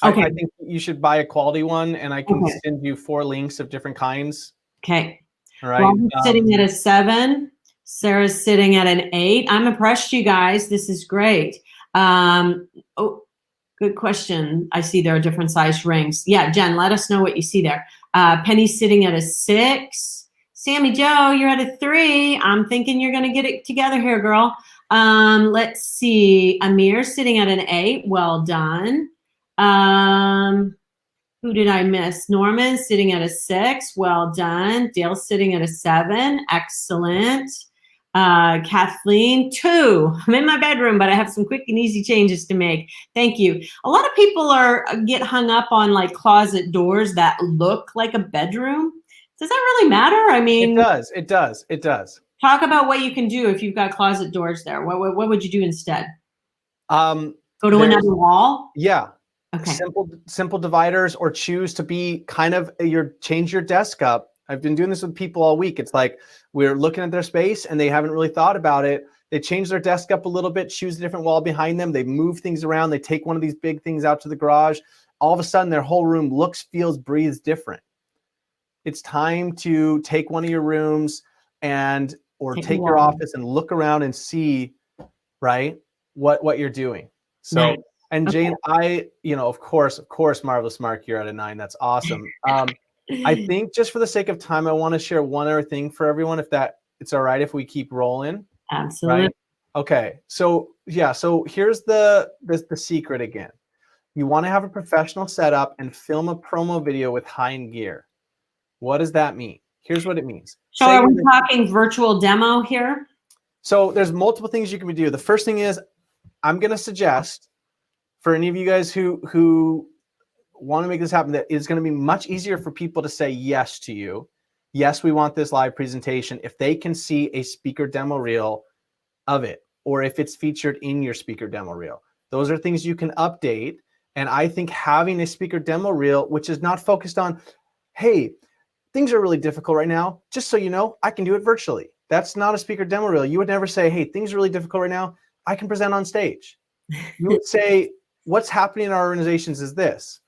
Okay. I think you should buy a quality one, and I can Okay. send you 4 links of different kinds. Okay. All right. Well, I'm sitting at a 7. Sarah's sitting at an 8. I'm impressed, you guys. This is great. Oh, good question. I see there are different size rings. Yeah, Jen, let us know what you see there. Penny's sitting at a 6. Sammy Joe, you're at a 3. I'm thinking you're going to get it together here, girl. Let's see. Amir's sitting at an 8. Well done. Who did I miss? Norman's sitting at a 6. Well done. Dale's sitting at a 7. Excellent. Kathleen, 2. I'm in my bedroom, but I have some quick and easy changes to make. Thank you. A lot of people get hung up on like closet doors that look like a bedroom. Does that really matter? I mean, it does. Talk about what you can do if you've got closet doors there. What would you do instead? Go to another wall? Yeah. Okay. Simple dividers, or choose to be kind of change your desk up. I've been doing this with people all week. It's like we're looking at their space and they haven't really thought about it. They change their desk up a little bit, choose a different wall behind them. They move things around. They take one of these big things out to the garage. All of a sudden, their whole room looks, feels, breathes different. It's time to take one of your rooms or take your office and look around and see, right, what you're doing. So. Nice. And Jane, of course, Marvelous Mark, you're at a 9. That's awesome. I think just for the sake of time, I want to share one other thing for everyone, if it's all right if we keep rolling. Absolutely. Right? Okay. So yeah. So here's the secret again. You want to have a professional setup and film a promo video with high-end gear. What does that mean? Here's what it means. So are we talking virtual demo here? So there's multiple things you can do. The first thing is, I'm going to suggest, for any of you guys who want to make this happen, that it's going to be much easier for people to say yes to you. Yes, we want this live presentation if they can see a speaker demo reel of it, or if it's featured in your speaker demo reel. Those are things you can update. And I think having a speaker demo reel, which is not focused on, hey, things are really difficult right now, just so you know, I can do it virtually. That's not a speaker demo reel. You would never say, hey, things are really difficult right now, I can present on stage. You would say, what's happening in our organizations is this,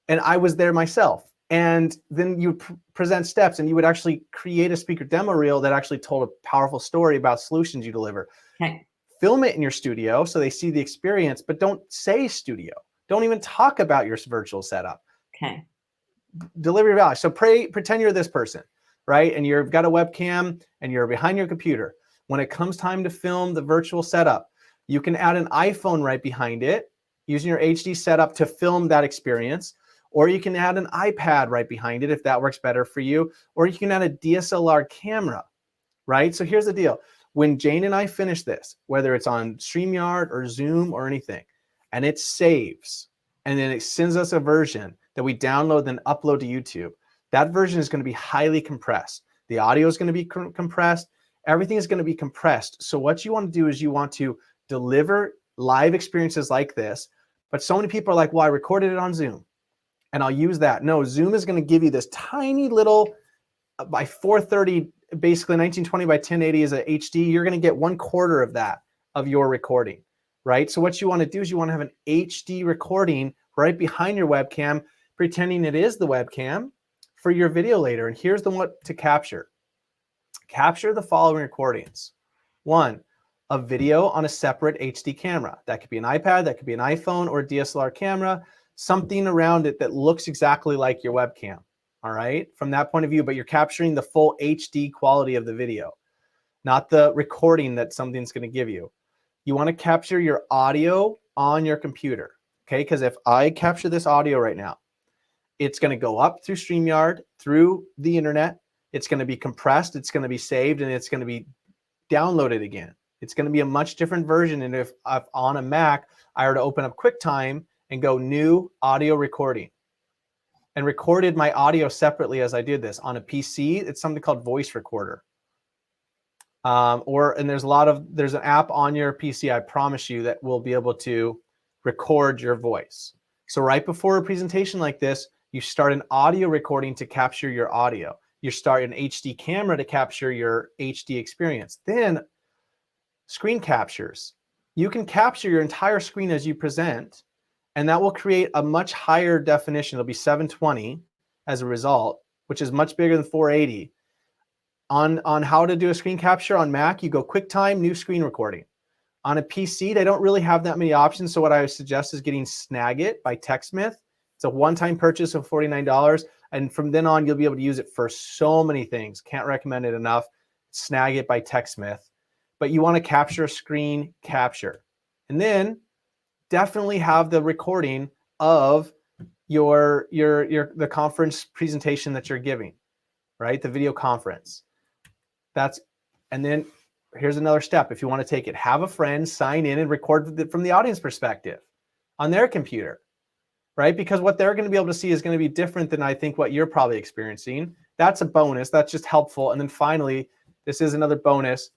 and I was there myself. And then you present steps, and you would actually create a speaker demo reel that actually told a powerful story about solutions you deliver. Okay. Film it in your studio so they see the experience, but don't say studio. Don't even talk about your virtual setup. Okay. Deliver your value. So pretend you're this person, right? And you've got a webcam and you're behind your computer. When it comes time to film the virtual setup, you can add an iPhone right behind it, using your HD setup to film that experience, or you can add an iPad right behind it if that works better for you, or you can add a DSLR camera, right? So here's the deal. When Jane and I finish this, whether it's on StreamYard or Zoom or anything, and it saves, and then it sends us a version that we download and upload to YouTube, that version is going to be highly compressed. The audio is going to be compressed. Everything is going to be compressed. So what you want to do is you want to deliver live experiences like this. But so many people are like, well, I recorded it on Zoom and I'll use that. No, Zoom is going to give you this tiny little, by 430, basically 1920 by 1080 is a HD. You're going to get 1/4 of that of your recording, right? So what you want to do is you want to have an HD recording right behind your webcam, pretending it is the webcam for your video later. And here's what to capture. Capture the following recordings. 1, a video on a separate HD camera. That could be an iPad, that could be an iPhone or a DSLR camera, something around it that looks exactly like your webcam, all right, from that point of view, but you're capturing the full HD quality of the video, not the recording that something's going to give you. You want to capture your audio on your computer, okay, because if I capture this audio right now, it's going to go up through StreamYard, through the internet, it's going to be compressed, it's going to be saved, and it's going to be downloaded again. It's going to be a much different version. And if on a Mac, I were to open up QuickTime and go new audio recording and recorded my audio separately as I did this on a PC, it's something called Voice Recorder. And there's an app on your PC, I promise you, that will be able to record your voice. So right before a presentation like this, you start an audio recording to capture your audio. You start an HD camera to capture your HD experience. Then screen captures. You can capture your entire screen as you present, and that will create a much higher definition. It'll be 720 as a result, which is much bigger than 480. On how to do a screen capture on Mac, you go QuickTime, new screen recording. On a PC, they don't really have that many options. So what I would suggest is getting Snagit by TechSmith. It's a one-time purchase of $49. And from then on, you'll be able to use it for so many things. Can't recommend it enough. Snagit by TechSmith. But you want to capture a screen capture. And then definitely have the recording of the conference presentation that you're giving, right? The video conference. And then here's another step. If you want to take it, have a friend sign in and record from the audience perspective on their computer, right? Because what they're going to be able to see is going to be different than I think what you're probably experiencing. That's a bonus. That's just helpful. And then finally, this is another bonus.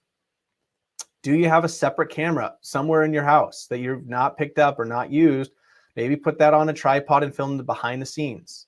Do you have a separate camera somewhere in your house that you've not picked up or not used? Maybe put that on a tripod and film the behind the scenes.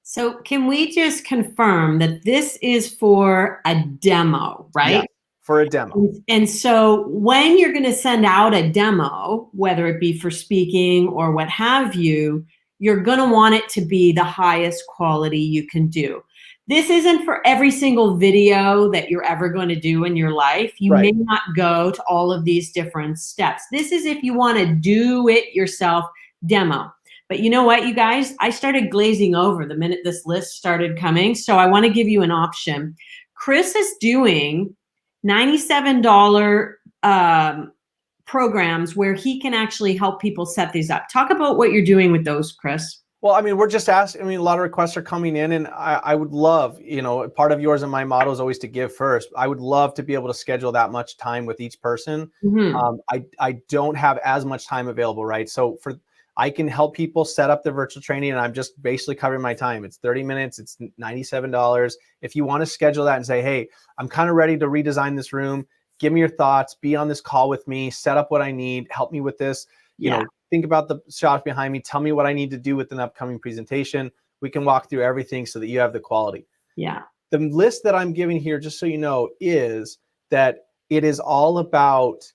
So can we just confirm that this is for a demo, right? Yes, for a demo. And so when you're going to send out a demo, whether it be for speaking or what have you, you're going to want it to be the highest quality you can do. This isn't for every single video that you're ever going to do in your life. You may not go to all of these different steps. This is if you want to do it yourself demo. But you know what, you guys? I started glazing over the minute this list started coming. So I want to give you an option. Chris is doing $97 programs where he can actually help people set these up. Talk about what you're doing with those, Chris. Well, I mean, we're just asking. I mean, a lot of requests are coming in, and I would love, part of yours and my motto is always to give first. I would love to be able to schedule that much time with each person. I don't have as much time available, right? So I can help people set up their virtual training, and I'm just basically covering my time. It's 30 minutes. It's $97. If you want to schedule that and say, hey, I'm kind of ready to redesign this room, give me your thoughts, be on this call with me, set up what I need, help me with this, you know, think about the shots behind me, tell me what I need to do with an upcoming presentation. We can walk through everything so that you have the quality. Yeah. The list that I'm giving here, just so you know, is that it is all about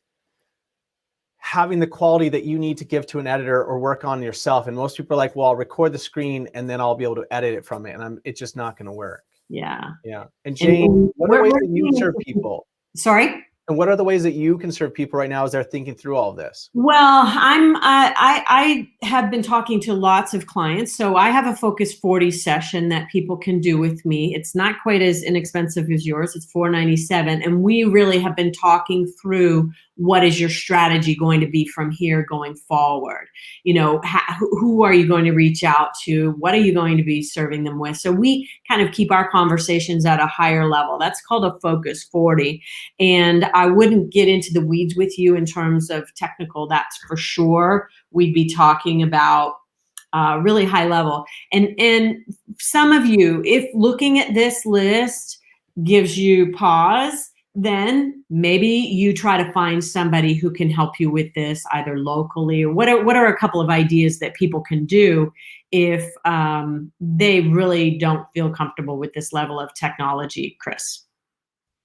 having the quality that you need to give to an editor or work on yourself. And most people are like, well, I'll record the screen and then I'll be able to edit it from it. And it's just not going to work. Yeah. Yeah. And Jane, what are ways that you serve people? Sorry? And what are the ways that you can serve people right now as they're thinking through all of this? Well, I have been talking to lots of clients. So I have a Focus 40 session that people can do with me. It's not quite as inexpensive as yours. It's $497. And we really have been talking through what is your strategy going to be from here going forward? You know, who are you going to reach out to? What are you going to be serving them with? So we kind of keep our conversations at a higher level. That's called a Focus 40. And I wouldn't get into the weeds with you in terms of technical, that's for sure. We'd be talking about really high level. And some of you, if looking at this list gives you pause, then maybe you try to find somebody who can help you with this either locally or what are a couple of ideas that people can do if they really don't feel comfortable with this level of technology, Chris?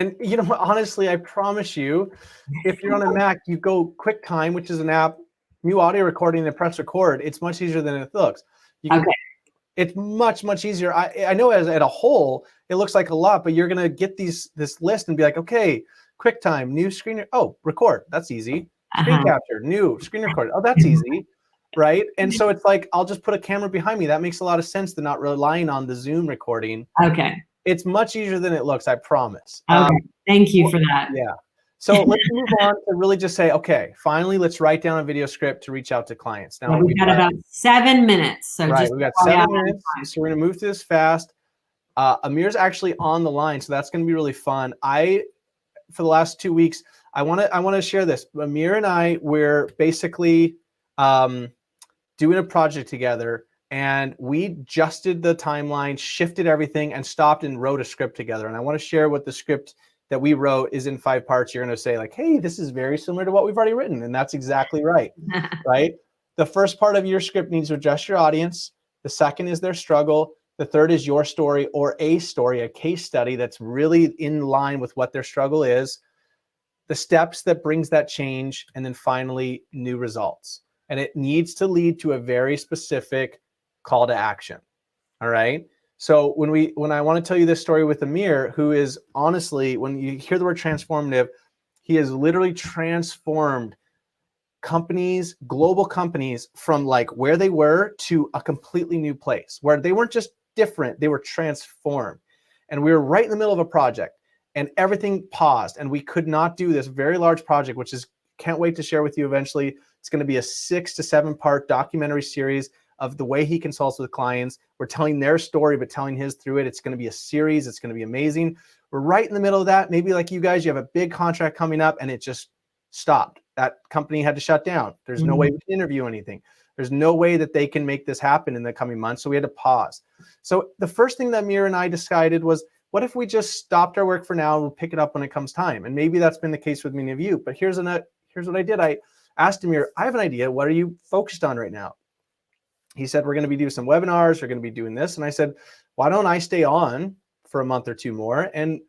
And honestly, I promise you, if you're on a Mac, you go QuickTime, which is an app, new audio recording, and press record. It's much easier than it looks. It's much, much easier. I know as a whole, it looks like a lot, but you're going to get this list and be like, okay, QuickTime, new screen. Oh, record. That's easy. Screen capture, new screen record. Oh, that's easy. Right. And so it's like, I'll just put a camera behind me. That makes a lot of sense to not relying on the Zoom recording. Okay. It's much easier than it looks. I promise. Okay. Thank you for that. Yeah. So let's move on to really just say, okay, finally, let's write down a video script to reach out to clients. Now we've got about 7 minutes. So right, we've got 7 minutes. So we're going to move through this fast. Amir's actually on the line, so that's going to be really fun. For the last 2 weeks, I want to share this. Amir and I, we're basically doing a project together, and we adjusted the timeline, shifted everything, and stopped and wrote a script together. And I want to share what the script that we wrote is in 5 parts. You're going to say like, hey, this is very similar to what we've already written. And that's exactly right. Right. the first part of your script needs to address your audience. The second is their struggle. The third is your story or a story, a case study that's really in line with what their struggle is, the steps that brings that change, and then finally new results. And it needs to lead to a very specific call to action. All right. So when I want to tell you this story with Amir, who is honestly, when you hear the word transformative, he has literally transformed companies, global companies, from like where they were to a completely new place where they weren't just different, they were transformed. And we were right in the middle of a project and everything paused and we could not do this very large project, which is, can't wait to share with you eventually. It's going to be a 6 to 7 part documentary series of the way he consults with clients. We're telling their story, but telling his through it. It's going to be a series. It's going to be amazing. We're right in the middle of that. Maybe like you guys, you have a big contract coming up and it just stopped. That company had to shut down. There's no way we can interview anything. There's no way that they can make this happen in the coming months. So we had to pause. So the first thing that Amir and I decided was, what if we just stopped our work for now and we'll pick it up when it comes time? And maybe that's been the case with many of you. But here's what I did. I asked Amir, I have an idea. What are you focused on right now? He said, we're going to be doing some webinars. We're going to be doing this. And I said, why don't I stay on for a month or two more and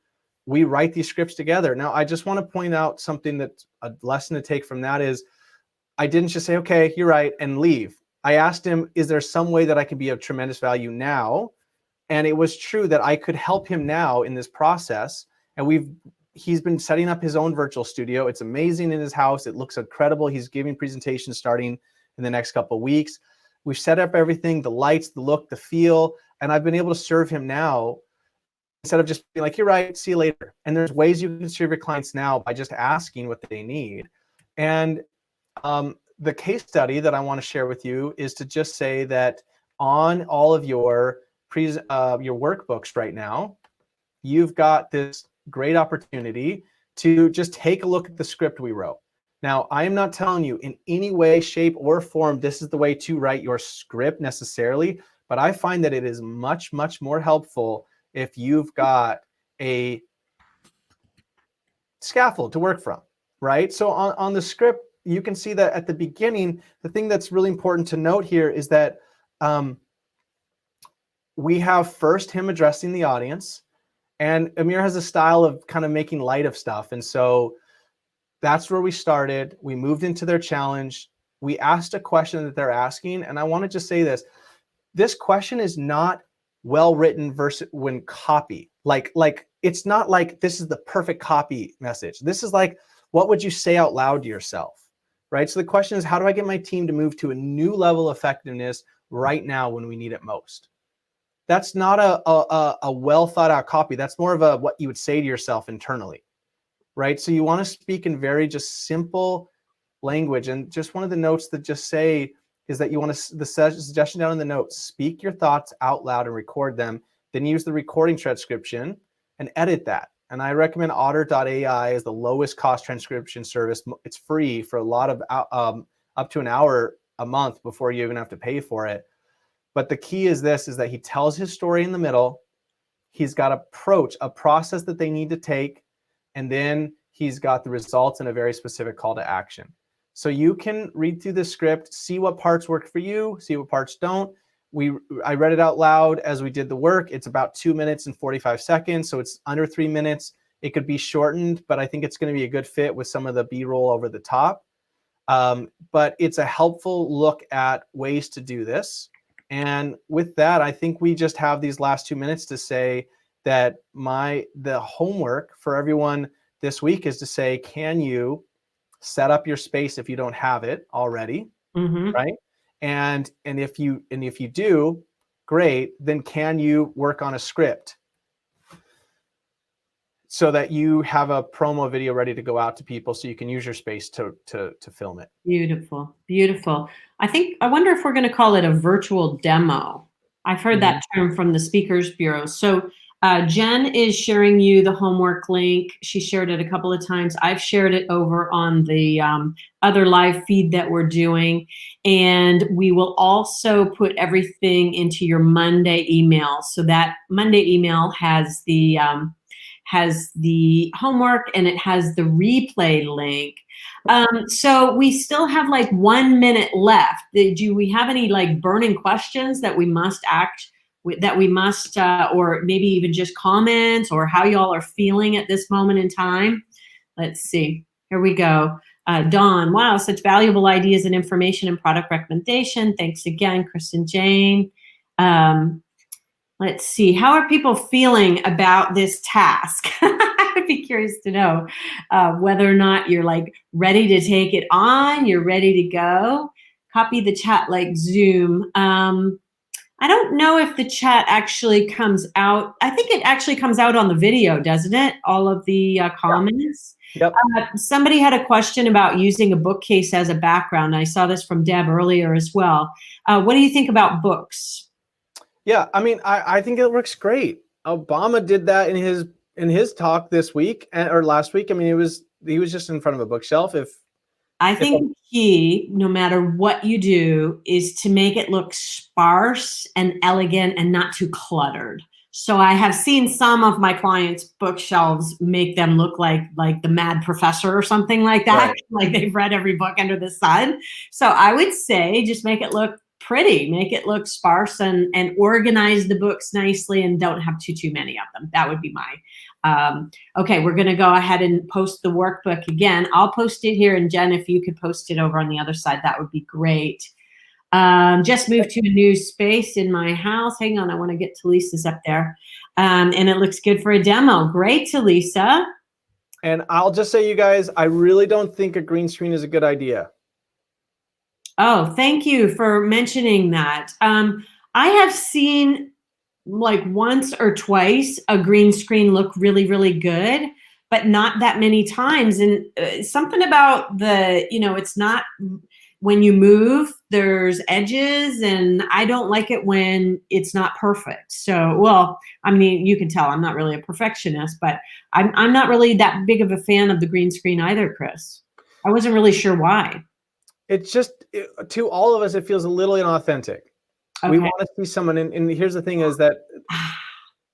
we write these scripts together? Now, I just want to point out something that's a lesson to take from that is I didn't just say, okay, you're right, and leave. I asked him, is there some way that I could be of tremendous value now? And it was true that I could help him now in this process. And he's been setting up his own virtual studio. It's amazing in his house. It looks incredible. He's giving presentations starting in the next couple of weeks. We've set up everything, the lights, the look, the feel, and I've been able to serve him now instead of just being like, you're right, see you later. And there's ways you can serve your clients now by just asking what they need. And the case study that I want to share with you is to just say that on all of your workbooks right now, you've got this great opportunity to just take a look at the script we wrote. Now, I am not telling you in any way, shape, or form this is the way to write your script necessarily, but I find that it is much, much more helpful if you've got a scaffold to work from, right? So on the script, you can see that at the beginning, the thing that's really important to note here is that we have first him addressing the audience, and Amir has a style of kind of making light of stuff. And so that's where we started. We moved into their challenge. We asked a question that they're asking. And I want to just say this. This question is not well written versus when copy. Like it's not like this is the perfect copy message. This is like, what would you say out loud to yourself? Right? So the question is, how do I get my team to move to a new level of effectiveness right now when we need it most? That's not a well thought out copy. That's more of what you would say to yourself internally. Right? So you want to speak in very just simple language. And just one of the notes that just say is that you want to, the suggestion down in the notes, speak your thoughts out loud and record them. Then use the recording transcription and edit that. And I recommend otter.ai as the lowest cost transcription service. It's free for a lot of up to an hour a month before you even have to pay for it. But the key is this, is that he tells his story in the middle. He's got a process that they need to take. And then he's got the results and a very specific call to action. So you can read through the script, see what parts work for you, see what parts don't. I read it out loud as we did the work. It's about 2 minutes and 45 seconds. So it's under 3 minutes. It could be shortened, but I think it's going to be a good fit with some of the B-roll over the top. But it's a helpful look at ways to do this. And with that, I think we just have these last 2 minutes to say that the homework for everyone this week is to say, can you set up your space if you don't have it already, right? And if you do, great. Then can you work on a script so that you have a promo video ready to go out to people so you can use your space to film it? Beautiful, beautiful. I wonder if we're going to call it a virtual demo. I've heard that term from the Speakers Bureau. So Jen is sharing you the homework link. She shared it a couple of times. I've shared it over on the other live feed that we're doing. And we will also put everything into your Monday email. So that Monday email has the has the homework, and it has the replay link. So we still have like 1 minute left. Do we have any like burning questions that we must or maybe even just comments or how y'all are feeling at this moment in time? Let's see. Here we go. Dawn, wow, such valuable ideas and information and product recommendation. Thanks again, Kristen Jane. Let's see. How are people feeling about this task? I'd be curious to know whether or not you're like ready to take it on, you're ready to go. Copy the chat like Zoom. I don't know if the chat actually comes out. I think it actually comes out on the video, doesn't it? All of the comments. Yep. Somebody had a question about using a bookcase as a background. I saw this from Deb earlier as well. What do you think about books? Yeah, I mean, I think it works great. Obama did that in his talk this week or last week. I mean, he was just in front of a bookshelf. I think the key, no matter what you do, is to make it look sparse and elegant and not too cluttered. So I have seen some of my clients' bookshelves make them look like the Mad Professor or something like that, right. Like they've read every book under the sun. So I would say just make it look pretty, make it look sparse and organize the books nicely and don't have too many of them. That would be my, okay, we're gonna go ahead and post the workbook again. I'll post it here, and Jen, if you could post it over on the other side, that would be great. Just moved to a new space in my house. Hang on, I wanna get Talisa's up there. And it looks good for a demo. Great, Talisa. And I'll just say, you guys, I really don't think a green screen is a good idea. Oh, thank you for mentioning that. I have seen like once or twice a green screen look really, really good, but not that many times. And something about it's not, when you move, there's edges, and I don't like it when it's not perfect. So, well, I mean, you can tell I'm not really a perfectionist, but I'm not really that big of a fan of the green screen either, Chris. I wasn't really sure why. It's just, to all of us, it feels a little inauthentic. Okay. We want to see someone, and here's the thing is that,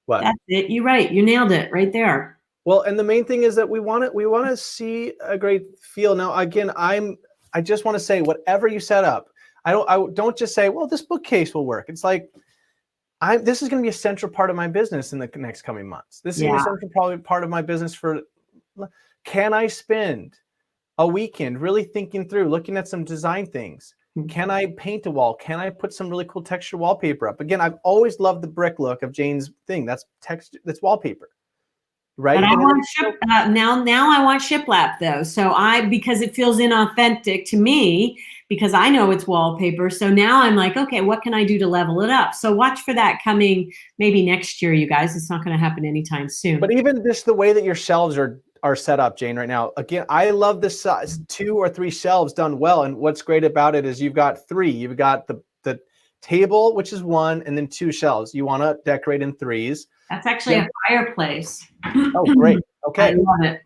what? That's it. You're right. You nailed it right there. Well, and the main thing is that we want to see a great feel. Now, again, I just want to say, whatever you set up, I don't just say, well, this bookcase will work. It's like, this is going to be a central part of my business in the next coming months. This is going to be a central part of my business can I spend a weekend really thinking through, looking at some design things? Can I paint a wall? Can I put some really cool texture wallpaper up? Again, I've always loved the brick look of Jane's thing. That's texture, that's wallpaper, right? But I want now I want shiplap though. So because it feels inauthentic to me, because I know it's wallpaper. So now I'm like, okay, what can I do to level it up? So watch for that coming maybe next year, you guys. It's not going to happen anytime soon. But even just the way that your shelves are set up, Jane, right now. Again, I love the size, 2 or 3 shelves done well. And what's great about it is you've got 3. You've got the table, which is 1, and then 2 shelves. You want to decorate in 3s. That's actually a fireplace. Oh, great. Okay. I love it.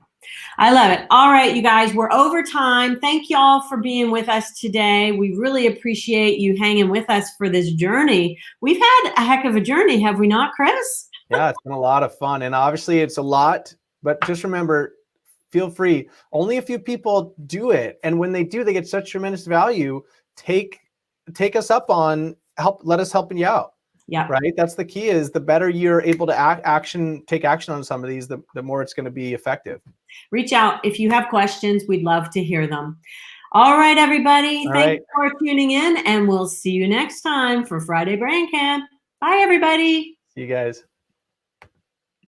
I love it. All right, you guys, we're over time. Thank y'all for being with us today. We really appreciate you hanging with us for this journey. We've had a heck of a journey, have we not, Chris? Yeah, it's been a lot of fun. And obviously it's a lot. But just remember, feel free. Only a few people do it. And when they do, they get such tremendous value. Take us up on let us help you out. Yeah. Right. That's the key, is the better you're able to take action on some of these, the more it's going to be effective. Reach out. If you have questions, we'd love to hear them. All right, everybody. Thanks for tuning in, and we'll see you next time for Friday Brain Camp. Bye, everybody. See you guys.